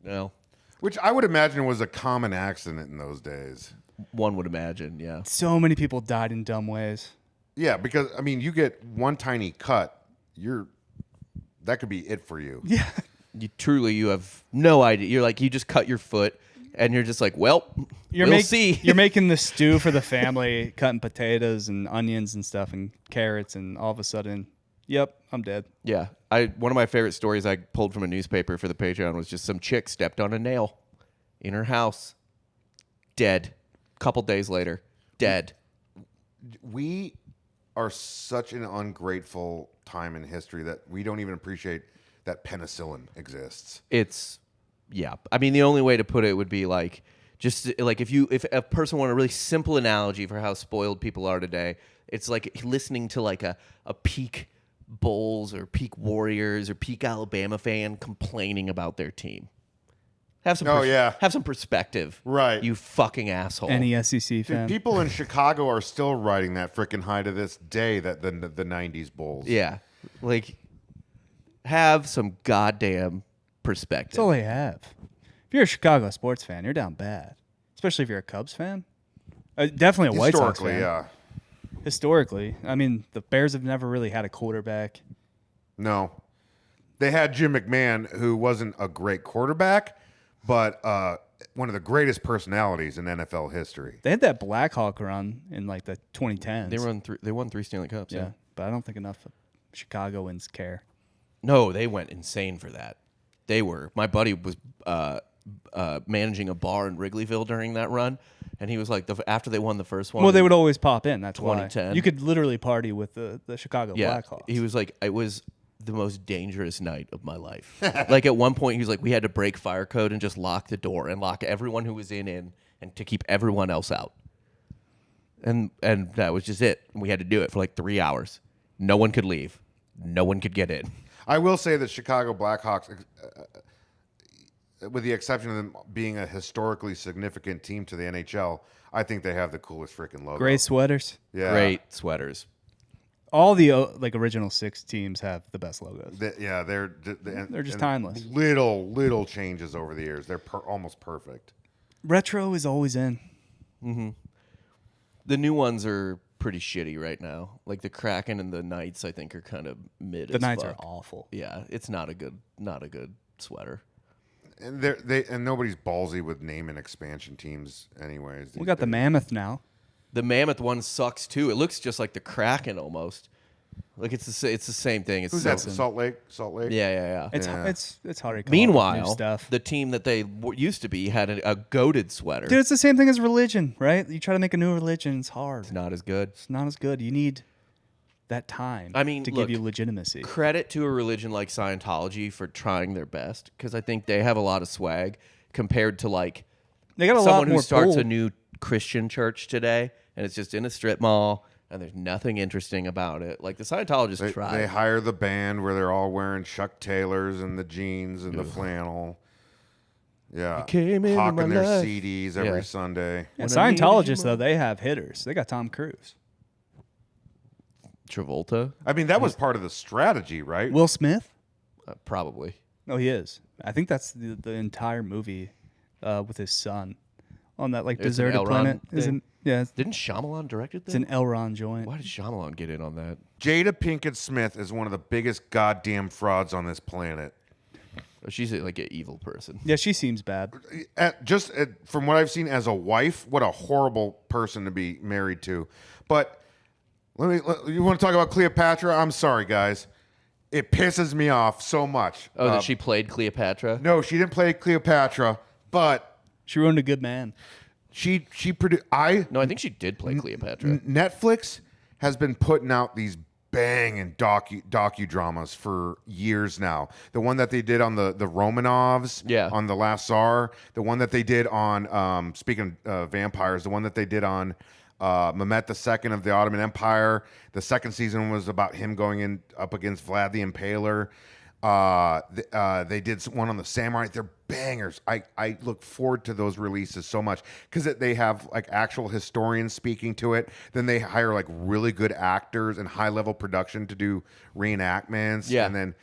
No, Which I would imagine was a common accident in those days. one would imagine. Yeah. So many people died in dumb ways. Yeah, because I mean, you get one tiny cut, that could be it for you. Yeah. You have no idea. You're like, you just cut your foot, and you're just like, well, we'll see. You're making the stew for the family, cutting potatoes and onions and stuff and carrots, and all of a sudden, yep, I'm dead. Yeah. One of my favorite stories I pulled from a newspaper for the Patreon was just some chick stepped on a nail in her house. Dead. Couple days later. Dead. We are such an ungrateful time in history that we don't even appreciate that penicillin exists. Yeah. I mean, the only way to put it would be like, just like if a person wanted a really simple analogy for how spoiled people are today, it's like listening to like a peak Bulls or peak Warriors or peak Alabama fan complaining about their team. Have some have some perspective. Right. You fucking asshole. Any SEC fan. People in Chicago are still riding that freaking high to this day, that the 90s Bulls. Yeah. Like, have some goddamn perspective. That's all they have. If you're a Chicago sports fan, you're down bad. Especially if you're a Cubs fan. Definitely a White Sox fan. Historically, yeah. Historically. I mean, the Bears have never really had a quarterback. No. They had Jim McMahon, who wasn't a great quarterback, but one of the greatest personalities in NFL history. They had that Blackhawk run in like the 2010s. They won 3 Stanley Cups. Yeah, but I don't think enough Chicagoans care. No, they went insane for that. My buddy was managing a bar in Wrigleyville during that run, and he was like, after they won the first one. Well, they would always pop in. That's 2010. why. You could literally party with the Chicago Blackhawks. He was like, it was the most dangerous night of my life. Like at one point, he was like, we had to break fire code and just lock the door and lock everyone who was in, and to keep everyone else out. And that was just it. We had to do it for like 3 hours. No one could leave. No one could get in. I will say that Chicago Blackhawks, with the exception of them being a historically significant team to the NHL, I think they have the coolest freaking logo. Great sweaters. Yeah. Great sweaters. All the original 6 teams have the best logos. They're just timeless. Little changes over the years. They're almost perfect. Retro is always in. The new ones are pretty shitty right now. Like the Kraken and the Knights, I think, are kind of mid. The as Knights fuck. are awful. Yeah, it's not a good sweater. And and nobody's ballsy with name and expansion teams, anyways. We got the Mammoth now. The Mammoth one sucks too. It looks just like the Kraken almost. Like it's the same thing. It's Who's that? Salt Lake. Yeah. It's hard to come up with new Meanwhile, stuff. the team that they used to be had a goated sweater. Dude, it's the same thing as religion, right? You try to make a new religion, it's hard. It's not as good. It's not as good. You need that time to give you legitimacy. Credit to a religion like Scientology for trying their best, because I think they have a lot of swag compared to like They got a lot someone more who starts pull. a new Christian church today, and it's just in a strip mall, and there's nothing interesting about it. Like the Scientologists try. They hire the band where they're all wearing Chuck Taylors and the jeans and the flannel. Yeah. came into Hawking my their life. CDs Yeah. every Sunday. Yeah, When I needed Scientologists, you though, they have hitters. They got Tom Cruise. Travolta, I mean, that was part of the strategy, right? Will Smith? probably. No, he is. I think that's the entire movie with his son on that like It's an deserted Elrond planet. thing? Isn't yeah? Didn't Shyamalan direct it? It's an Elrond joint. Why did Shyamalan get in on that? Jada Pinkett Smith is one of the biggest goddamn frauds on this planet. Oh, she's like an evil person. Yeah, she seems bad. From what I've seen as a wife, what a horrible person to be married to. But you want to talk about Cleopatra? I'm sorry, guys. It pisses me off so much. Oh, that she played Cleopatra? No, she didn't play Cleopatra, but She ruined a good man. she produced. No, I think she did play Cleopatra. Netflix has been putting out these banging docudramas for years now. The one that they did on the Romanovs, Yeah. on The Last Tsar. The one that they did on, speaking of vampires, the one that they did on Mehmet II of the Ottoman Empire. The second season was about him going up against Vlad the Impaler. They did one on the samurai. They're bangers. I look forward to those releases so much because they have like actual historians speaking to it. Then they hire like really good actors and high level production to do reenactments. Yeah. And then,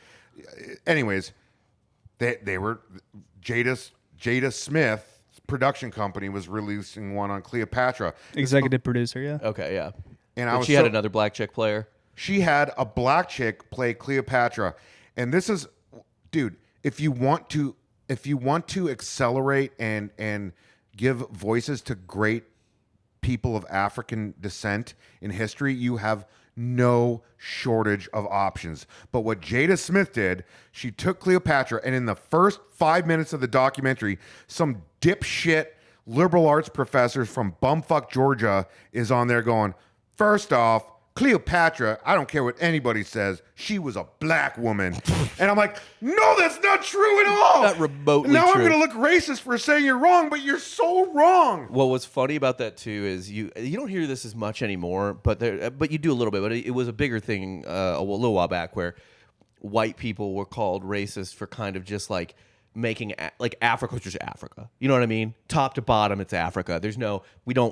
anyways, they were Jada Smith production company was releasing one on Cleopatra. Executive producer, yeah. Okay, yeah. And But she had another black chick player. She had a black chick play Cleopatra. And this is, dude, if you want to accelerate and give voices to great people of African descent in history, you have no shortage of options. But what Jada Smith did, she took Cleopatra, and in the first 5 minutes of the documentary, some dipshit liberal arts professor from bumfuck Georgia is on there going, first off, Cleopatra, I don't care what anybody says, she was a black woman. And I'm like, no, that's not true at all. Not remotely now true. I'm going to look racist for saying you're wrong, but you're so wrong. What was funny about that too is you don't hear this as much anymore, but you do a little bit. But it was a bigger thing a little while back where white people were called racist for kind of just like making like Africa was just Africa. You know what I mean? Top to bottom, it's Africa. There's no we don't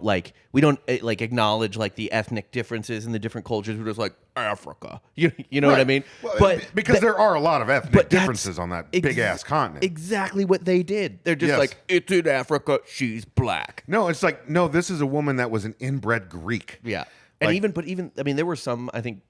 acknowledge like the ethnic differences in the different cultures. We're just like Africa. You know what I mean? Well, But because there are a lot of ethnic but that's differences on that big ass continent. Exactly what they did. They're just Yes. like, it's in Africa, she's black. No, it's like, no, this is a woman that was an inbred Greek. Yeah. And Like- even I mean, there were some, I think,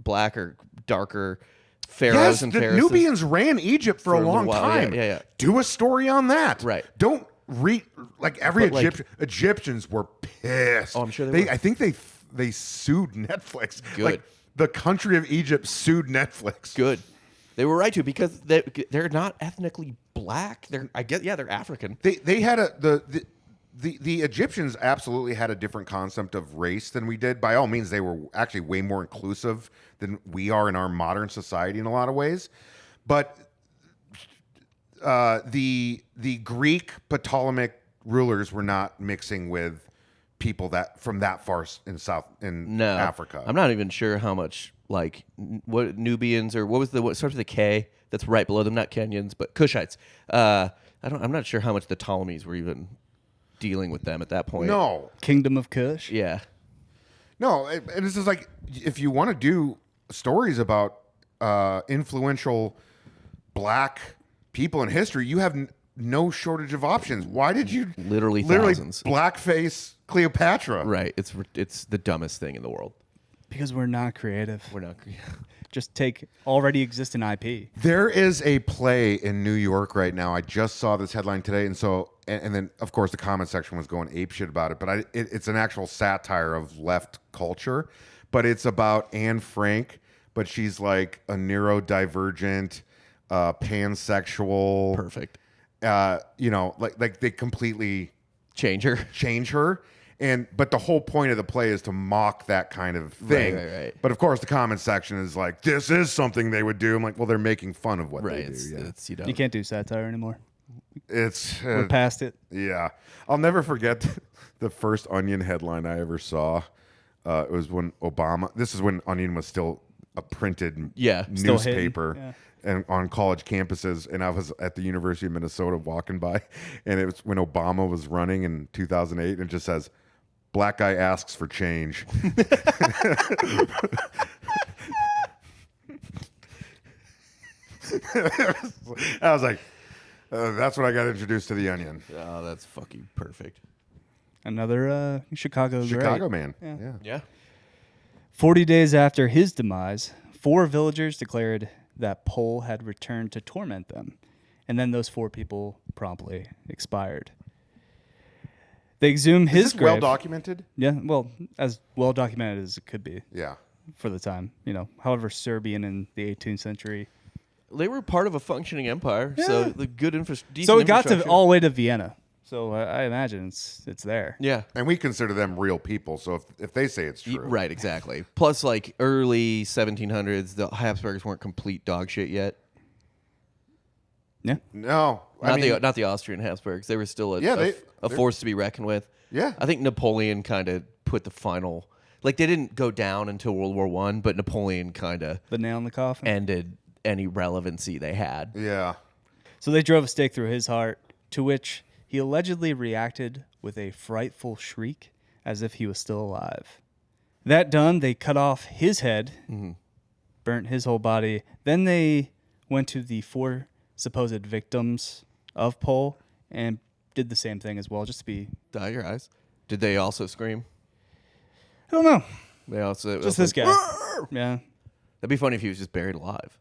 black or darker pharaohs Yes, and the pharaohs. Nubians ran Egypt for a little long while. time. Yeah. Do a story on that. Right. Don't every But, like- Egyptians were pissed. Oh, I'm sure they were. I think they sued Netflix. Good. Like the country of Egypt sued Netflix. Good. They were right to because they're not ethnically black. They're they're African. They had the Egyptians absolutely had a different concept of race than we did. By all means, they were actually way more inclusive than we are in our modern society in a lot of ways. But the Greek Ptolemaic rulers were not mixing with people that from that far in Africa. I'm not even sure how much like what Nubians or what starts with the K that's right below them, not Kenyans, but Kushites. I'm not sure how much the Ptolemies were even dealing with them at that point. No, Kingdom of Kush. Yeah. no, and this is like if you want to do stories about influential black people in history, you have no shortage of options. Why did you Literally thousands. blackface Cleopatra? Right. It's the dumbest thing in the world. Because we're not creative. We're not. Just take already existing IP. There is a play in New York right now. I just saw this headline today, and then of course the comment section was going apeshit about it. But it's an actual satire of left culture, but it's about Anne Frank, but she's like a neurodivergent, pansexual. Perfect. Like they completely Change her. change her. But the whole point of the play is to mock that kind of thing. Right. But of course, the comment section is like, "This is something they would do." I'm like, "Well, they're making fun of what Right. they do." Yeah. It's You can't do satire anymore. It's We're past it. yeah. I'll never forget the first Onion headline I ever saw. It was when Obama. This is when Onion was still a printed Yeah. Still hidden. newspaper. Yeah. And on college campuses, and I was at the University of Minnesota walking by, and it was when Obama was running in 2008, and it just says, "Black guy asks for change." I was like, that's when I got introduced to the Onion. Oh, that's fucking perfect. Another Chicago great. Man. Yeah. Yeah. Yeah. 40 days after his demise, 4 villagers declared that Pole had returned to torment them, and then those 4 people promptly expired. They exhumed his Is this grave. well documented? Yeah, well, as well documented as it could be Yeah. for the time. However, Serbian in the 18th century. They were part of a functioning empire, so the good decent So it got to infrastructure. all the way to Vienna. So I imagine it's there. Yeah. And we consider them real people, so if they say it's true. Right, exactly. Plus, like, early 1700s, the Habsburgs weren't complete dog shit yet. Yeah. No. Not the Austrian Habsburgs. They were still a they're- force to be reckoned with. Yeah. I think Napoleon kind of put the final... Like, they didn't go down until World War I, but Napoleon kind of The nail in the coffin. ended any relevancy they had. Yeah. So they drove a stake through his heart, to which he allegedly reacted with a frightful shriek as if he was still alive. That done, they cut off his head, burnt his whole body. Then they went to the 4 supposed victims of Pole and did the same thing as well, just to be... Dye your eyes. Did they also scream? I don't know. They also... Just this guy. Yeah. That'd be funny if he was just buried alive.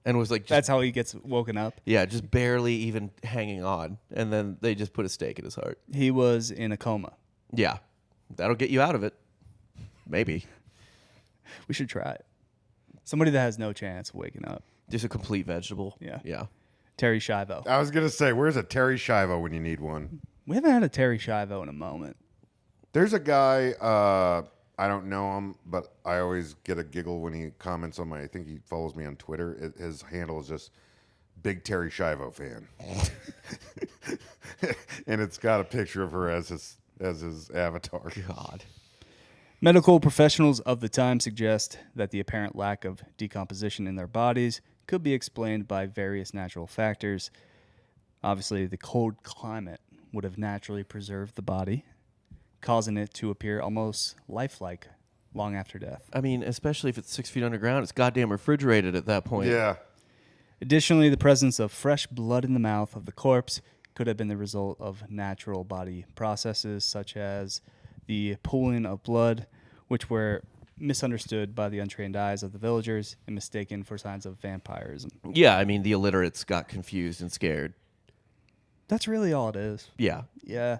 And was like... Just, That's how he gets woken up. yeah, just barely even hanging on. And then they just put a stake in his heart. He was in a coma. Yeah. That'll get you out of it. Maybe. We should try it. Somebody that has no chance of waking up. Just a complete vegetable. Yeah. Yeah. Terry Schiavo. I was going to say, where's a Terry Schiavo when you need one? We haven't had a Terry Schiavo in a moment. There's a guy, I don't know him, but I always get a giggle when he comments on I think he follows me on Twitter. His handle is just Big Terry Schiavo fan. And it's got a picture of her as his avatar. God. Medical professionals of the time suggest that the apparent lack of decomposition in their bodies could be explained by various natural factors. Obviously, the cold climate would have naturally preserved the body, causing it to appear almost lifelike long after death. I mean, especially if it's 6 feet underground, it's goddamn refrigerated at that point. Yeah. Additionally, the presence of fresh blood in the mouth of the corpse could have been the result of natural body processes such as the pooling of blood, which were misunderstood by the untrained eyes of the villagers and mistaken for signs of vampirism. Yeah, I mean, the illiterates got confused and scared. That's really all it is. Yeah. Yeah.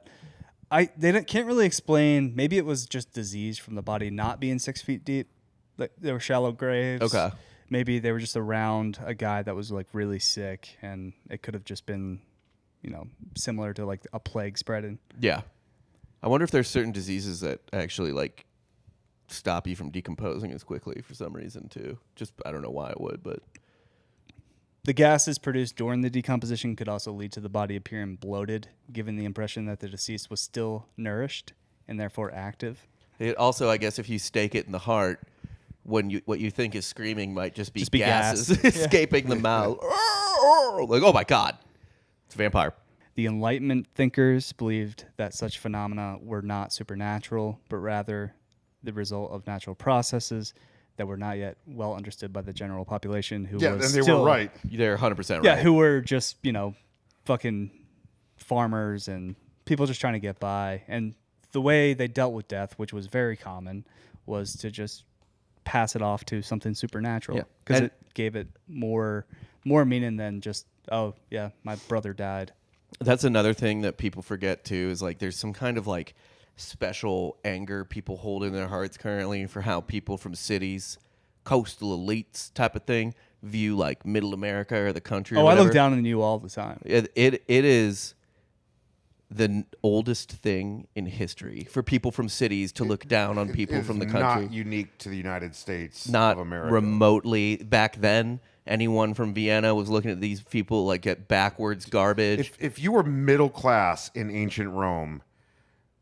Can't really explain. Maybe it was just disease from the body not being 6 feet deep. Like there were shallow graves. Okay. Maybe they were just around a guy that was like really sick, and it could have just been, similar to like a plague spreading. Yeah. I wonder if there's certain diseases that actually like stop you from decomposing as quickly for some reason too. Just I don't know why it would, but The gases produced during the decomposition could also lead to the body appearing bloated, giving the impression that the deceased was still nourished and therefore active. it also, I guess, if you stake it in the heart, what you think is screaming might just be gases gas. escaping the mouth. Like, oh my God, it's a vampire. The Enlightenment thinkers believed that such phenomena were not supernatural, but rather the result of natural processes that were not yet well understood by the general population who Yeah, was and they still, were right. They're 100% right. Yeah, who were just, fucking farmers and people just trying to get by. And the way they dealt with death, which was very common, was to just pass it off to something supernatural. Yeah. Because And- it gave it more meaning than just, oh, yeah, my brother died. That's another thing that people forget too, is like there's some kind of like special anger people hold in their hearts currently for how people from cities, coastal elites type of thing, view like middle America or the country. Or Oh, I whatever. look down on you all the time. It is the oldest thing in history for people from cities to look down on people from the country. Not unique to the United States Not of America. remotely. Back then, anyone from Vienna was looking at these people like at backwards garbage. If you were middle class in ancient Rome,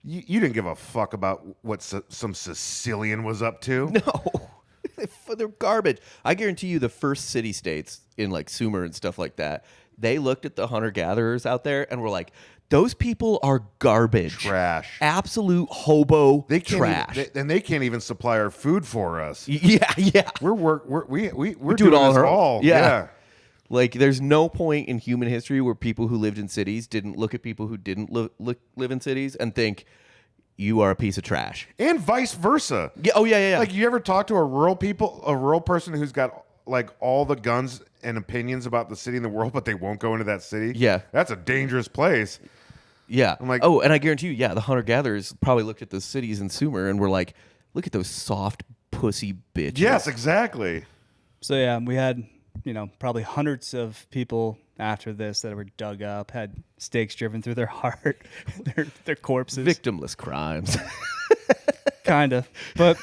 you didn't give a fuck about what some Sicilian was up to. No. They they're garbage. I guarantee you the first city-states in like Sumer and stuff like that, they looked at the hunter-gatherers out there and were like, those people are garbage. Trash. Absolute hobo They can't trash. and they can't even supply our food for us. Yeah. We're Do doing it all this on our own. all. Yeah. Like, there's no point in human history where people who lived in cities didn't look at people who didn't live in cities and think, you are a piece of trash. And vice versa. Yeah. Oh, yeah. Like, you ever talk to a rural person who's got like all the guns and opinions about the city and the world, but they won't go into that city? Yeah. That's a dangerous place. Yeah. I'm like, oh, and I guarantee you, the hunter-gatherers probably looked at the cities in Sumer and were like, look at those soft pussy bitches. Yes, exactly. So yeah, we had, probably hundreds of people after this that were dug up, had stakes driven through their heart, their corpses. Victimless crimes. Kind of. But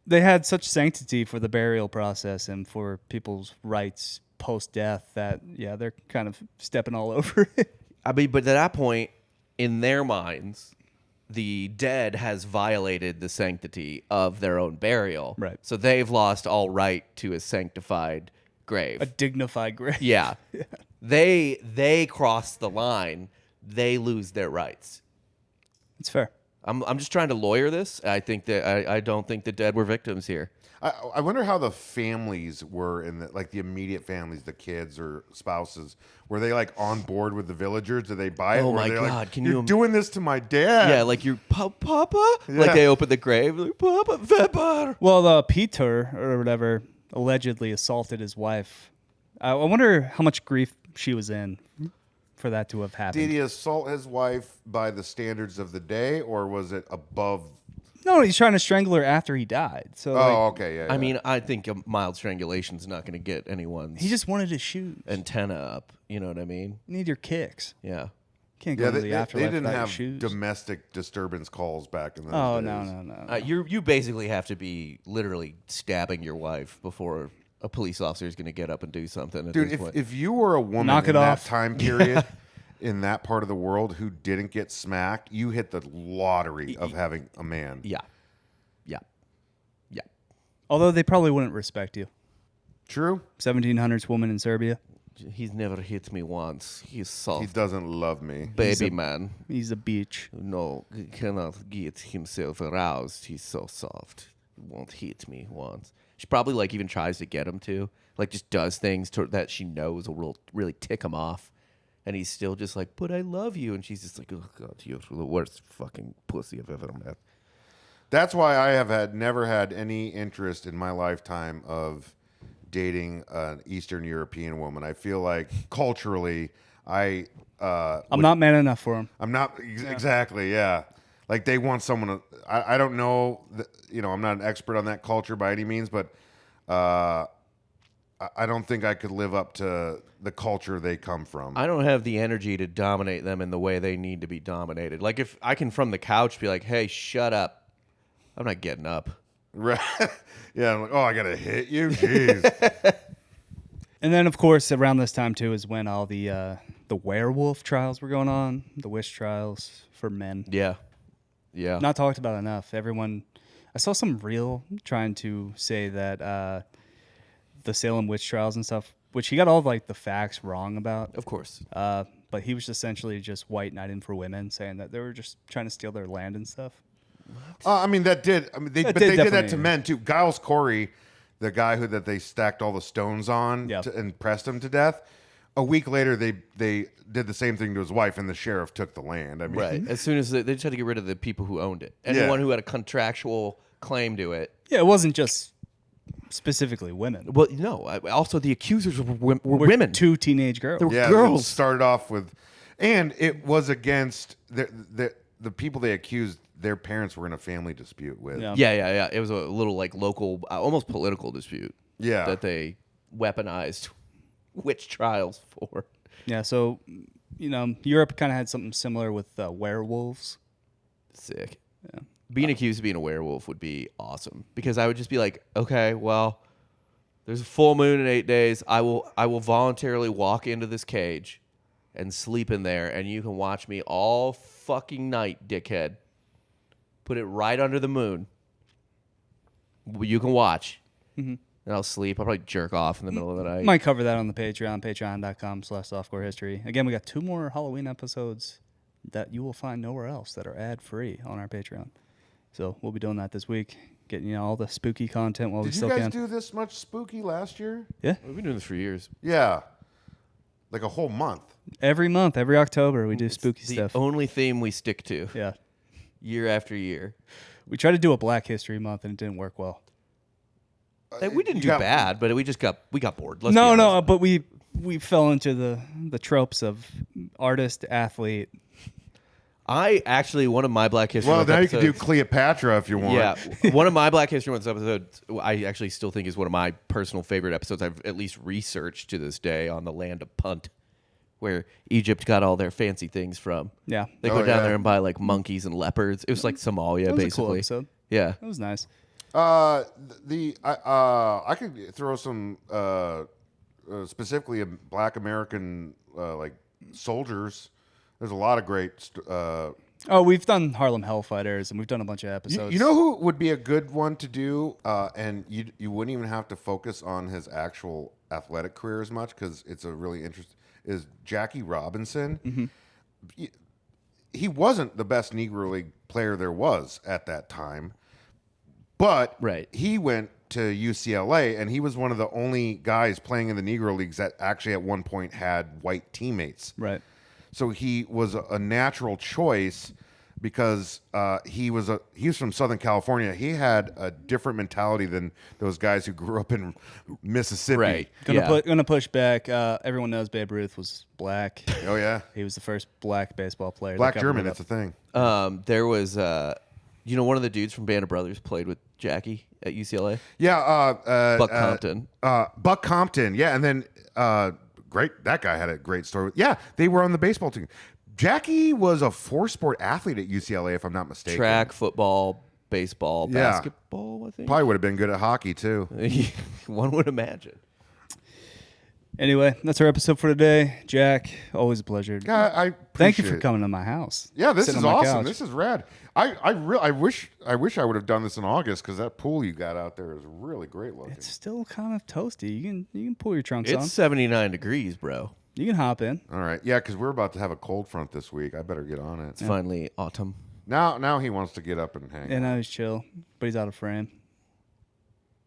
they had such sanctity for the burial process and for people's rights post-death that, they're kind of stepping all over it. I mean, but at that point, in their minds, the dead has violated the sanctity of their own burial. Right. So they've lost all right to a sanctified grave. A dignified grave. Yeah. They cross the line. They lose their rights. It's fair. I'm just trying to lawyer this. I think that I don't think the dead were victims here. I wonder how the families were in the immediate families, the kids or spouses. Were they like on board with the villagers? Did they buy it? Oh Or were my they God, Like, can you're you doing this to my dad? Yeah, like your Papa? Yeah. Like they open the grave, like, Papa, Weber. Well, Peter, or whatever, allegedly assaulted his wife. I wonder how much grief she was in for that to have happened. Did he assault his wife by the standards of the day, or was it above? No, he's trying to strangle her after he died. So Okay, yeah. I mean, I think a mild strangulation is not going to get anyone's he just wanted his shoes. antenna up. You know what I mean? You need your kicks. Yeah. Can't go yeah, to the they afterlife didn't without have your shoes. domestic disturbance calls back in those Oh days. no. You basically have to be literally stabbing your wife before a police officer is going to get up and do something. At Dude, this point. if you were a woman Knock in it that off. time period, in that part of the world, who didn't get smacked, you hit the lottery of having a man. Yeah. Although they probably wouldn't respect you. True. 1700s woman in Serbia. He's never hit me once. He's soft. He doesn't love me. Baby man. He's a beach. No, he cannot get himself aroused. He's so soft. He won't hit me once. She probably even tries to get him to. Just does things that she knows will really tick him off. And he's still just like, but I love you. And she's just like, oh, God, you're the worst fucking pussy I've ever met. That's why I have never had any interest in my lifetime of dating an Eastern European woman. I feel like culturally, I'm not man enough for him. I'm not exactly, yeah. Like they want someone. I don't know. I'm not an expert on that culture by any means, but I don't think I could live up to the culture they come from. I don't have the energy to dominate them in the way they need to be dominated. Like if I can from the couch be like, hey, shut up. I'm not getting up. Right? Yeah. I'm like, I gotta hit you. Jeez. And then, of course, around this time too is when all the werewolf trials were going on, the witch trials for men. Yeah. Not talked about enough. Everyone, I saw some reel trying to say that the Salem witch trials and stuff, which he got all of the facts wrong about. Of course. But he was essentially just white knighting for women, saying that they were just trying to steal their land and stuff. They did that to definitely. men too. Giles Corey, the guy that they stacked all the stones on Yep. and pressed him to death. A week later, they did the same thing to his wife, and the sheriff took the land. I mean, Right. As soon as they just had to get rid of the people who owned it. Anyone who had a contractual claim to it. Yeah, it wasn't just specifically women. Well, no. Also, the accusers were women. Two teenage girls. They were Yeah, girls. it started off with, and it was against the people they accused. Their parents were in a family dispute with. Yeah. Yeah. It was a little local, almost political dispute. Yeah. That they weaponized witch trials for. Yeah, so, Europe kind of had something similar with werewolves. Sick. Yeah. Being accused of being a werewolf would be awesome because I would just be like, okay, well, there's a full moon in 8 days. I will voluntarily walk into this cage and sleep in there, and you can watch me all fucking night, dickhead. Put it right under the moon. You can watch. and I'll sleep. I'll probably jerk off in the middle of the night. Might cover that on the Patreon, patreon.com/softcorehistory. Again, we got 2 more Halloween episodes that you will find nowhere else that are ad-free on our Patreon. So we'll be doing that this week, getting all the spooky content while we Did you still guys can. do this much spooky last year? Yeah, We've been doing this for years. Yeah. Like a whole month. every month, every October, we do spooky The stuff. only theme we stick to Yeah, year after year. we tried to do a Black History Month and it didn't work well. Hey, we didn't you do got- bad, but we got bored. Let's be No, honest. but we fell into the tropes of artist, athlete. I actually, one of my Black History Well, Month now you can do episodes- Cleopatra if you want. Yeah, one of my Black History Month episodes, I actually still think is one of my personal favorite episodes. I've at least researched to this day on the land of Punt, where Egypt got all their fancy things from. Yeah, They Oh, go down yeah. there and buy like monkeys and leopards. It was like Somalia, that was basically. a cool episode. Yeah, That was nice. I could throw some specifically Black American like soldiers. There's a lot of great. Oh, we've done Harlem Hellfighters, and we've done a bunch of episodes. You know who would be a good one to do, and you wouldn't even have to focus on his actual athletic career as much because it's a really interesting. Is Jackie Robinson? He wasn't the best Negro League player there was at that time, but Right. he went to UCLA, and he was one of the only guys playing in the Negro Leagues that actually at one point had white teammates. Right. So he was a natural choice because he was from Southern California. He had a different mentality than those guys who grew up in Mississippi. right. Gonna push back. Everyone knows Babe Ruth was black. Oh yeah, He was the first black baseball player. Black that got German. lit It's a up. thing. There was, one of the dudes from Band of Brothers played with Jackie at UCLA. Yeah, Buck Compton. Buck Compton. Yeah, and then great. That guy had a great story. Yeah, they were on the baseball team. Jackie was a 4-sport athlete at UCLA, if I'm not mistaken. Track, football, baseball, Yeah. basketball, I think. Probably would have been good at hockey too. One would imagine. Anyway, that's our episode for today. Jack, always a pleasure. Yeah, I Thank you for appreciate it. coming to my house. Yeah, this Sitting is on my awesome. couch. This is rad. I wish I would have done this in August because that pool you got out there is really great looking. It's still kind of toasty. You can pull your trunks It's on. 79 degrees, bro. You can hop in. All right, yeah, because we're about to have a cold front this week. I better get on it. It's finally autumn. Now he wants to get up and hang. And out. now he's chill, but he's out of frame.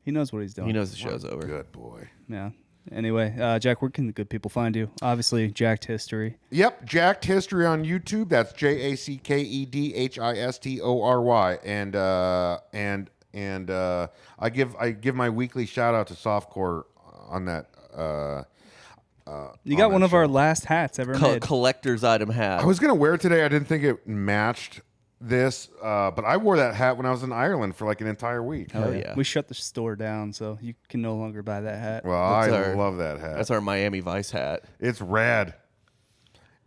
He knows what he's doing. He knows the show's over. Good boy. Yeah. Anyway, Jack, where can the good people find you? Obviously, Jacked History. Yep, Jacked History on YouTube. That's JACKEDHISTORY. And I give my weekly shout out to Softcore on that. You got on one that of our show. last hats ever made. Collector's item hat. I was gonna wear it today. I didn't think it matched this, but I wore that hat when I was in Ireland for like an entire week. Hell yeah. We shut the store down, so you can no longer buy that hat. Well, I That's our- love that hat. That's our Miami Vice hat. It's rad.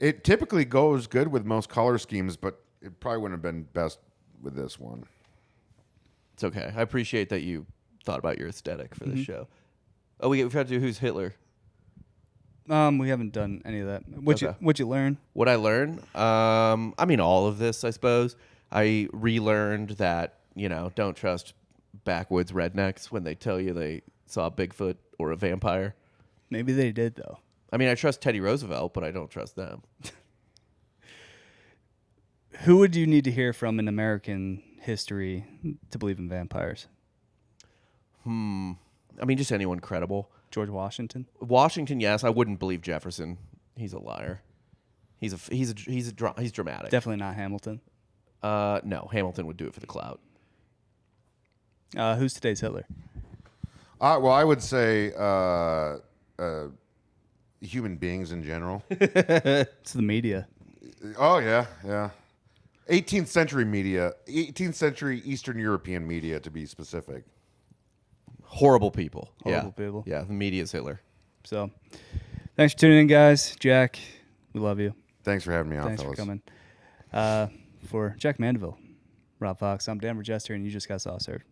It typically goes good with most color schemes, but it probably wouldn't have been best with this one. It's okay. I appreciate that you thought about your aesthetic for Mm-hmm. this show. Oh, we've got to do Who's Hitler. We haven't done any of that. What'd you learn? What I learned? I mean, all of this, I suppose. I relearned that, don't trust backwoods rednecks when they tell you they saw Bigfoot or a vampire. Maybe they did though. I mean, I trust Teddy Roosevelt, but I don't trust them. Who would you need to hear from in American history to believe in vampires? I mean, just anyone credible. George Washington? Washington, yes. I wouldn't believe Jefferson. He's a liar. He's dramatic. Definitely not Hamilton. No, Hamilton would do it for the clout. Who's today's Hitler? Well, I would say human beings in general. It's the media. Oh, yeah. 18th century media, 18th century Eastern European media, to be specific. Horrible people. Horrible people. Yeah, the media's Hitler. So, thanks for tuning in, guys. Jack, we love you. Thanks for having me on, Thanks fellas. for coming. For Jack Mandaville, Rob Fox, I'm Dan Regester, and you just got saw served.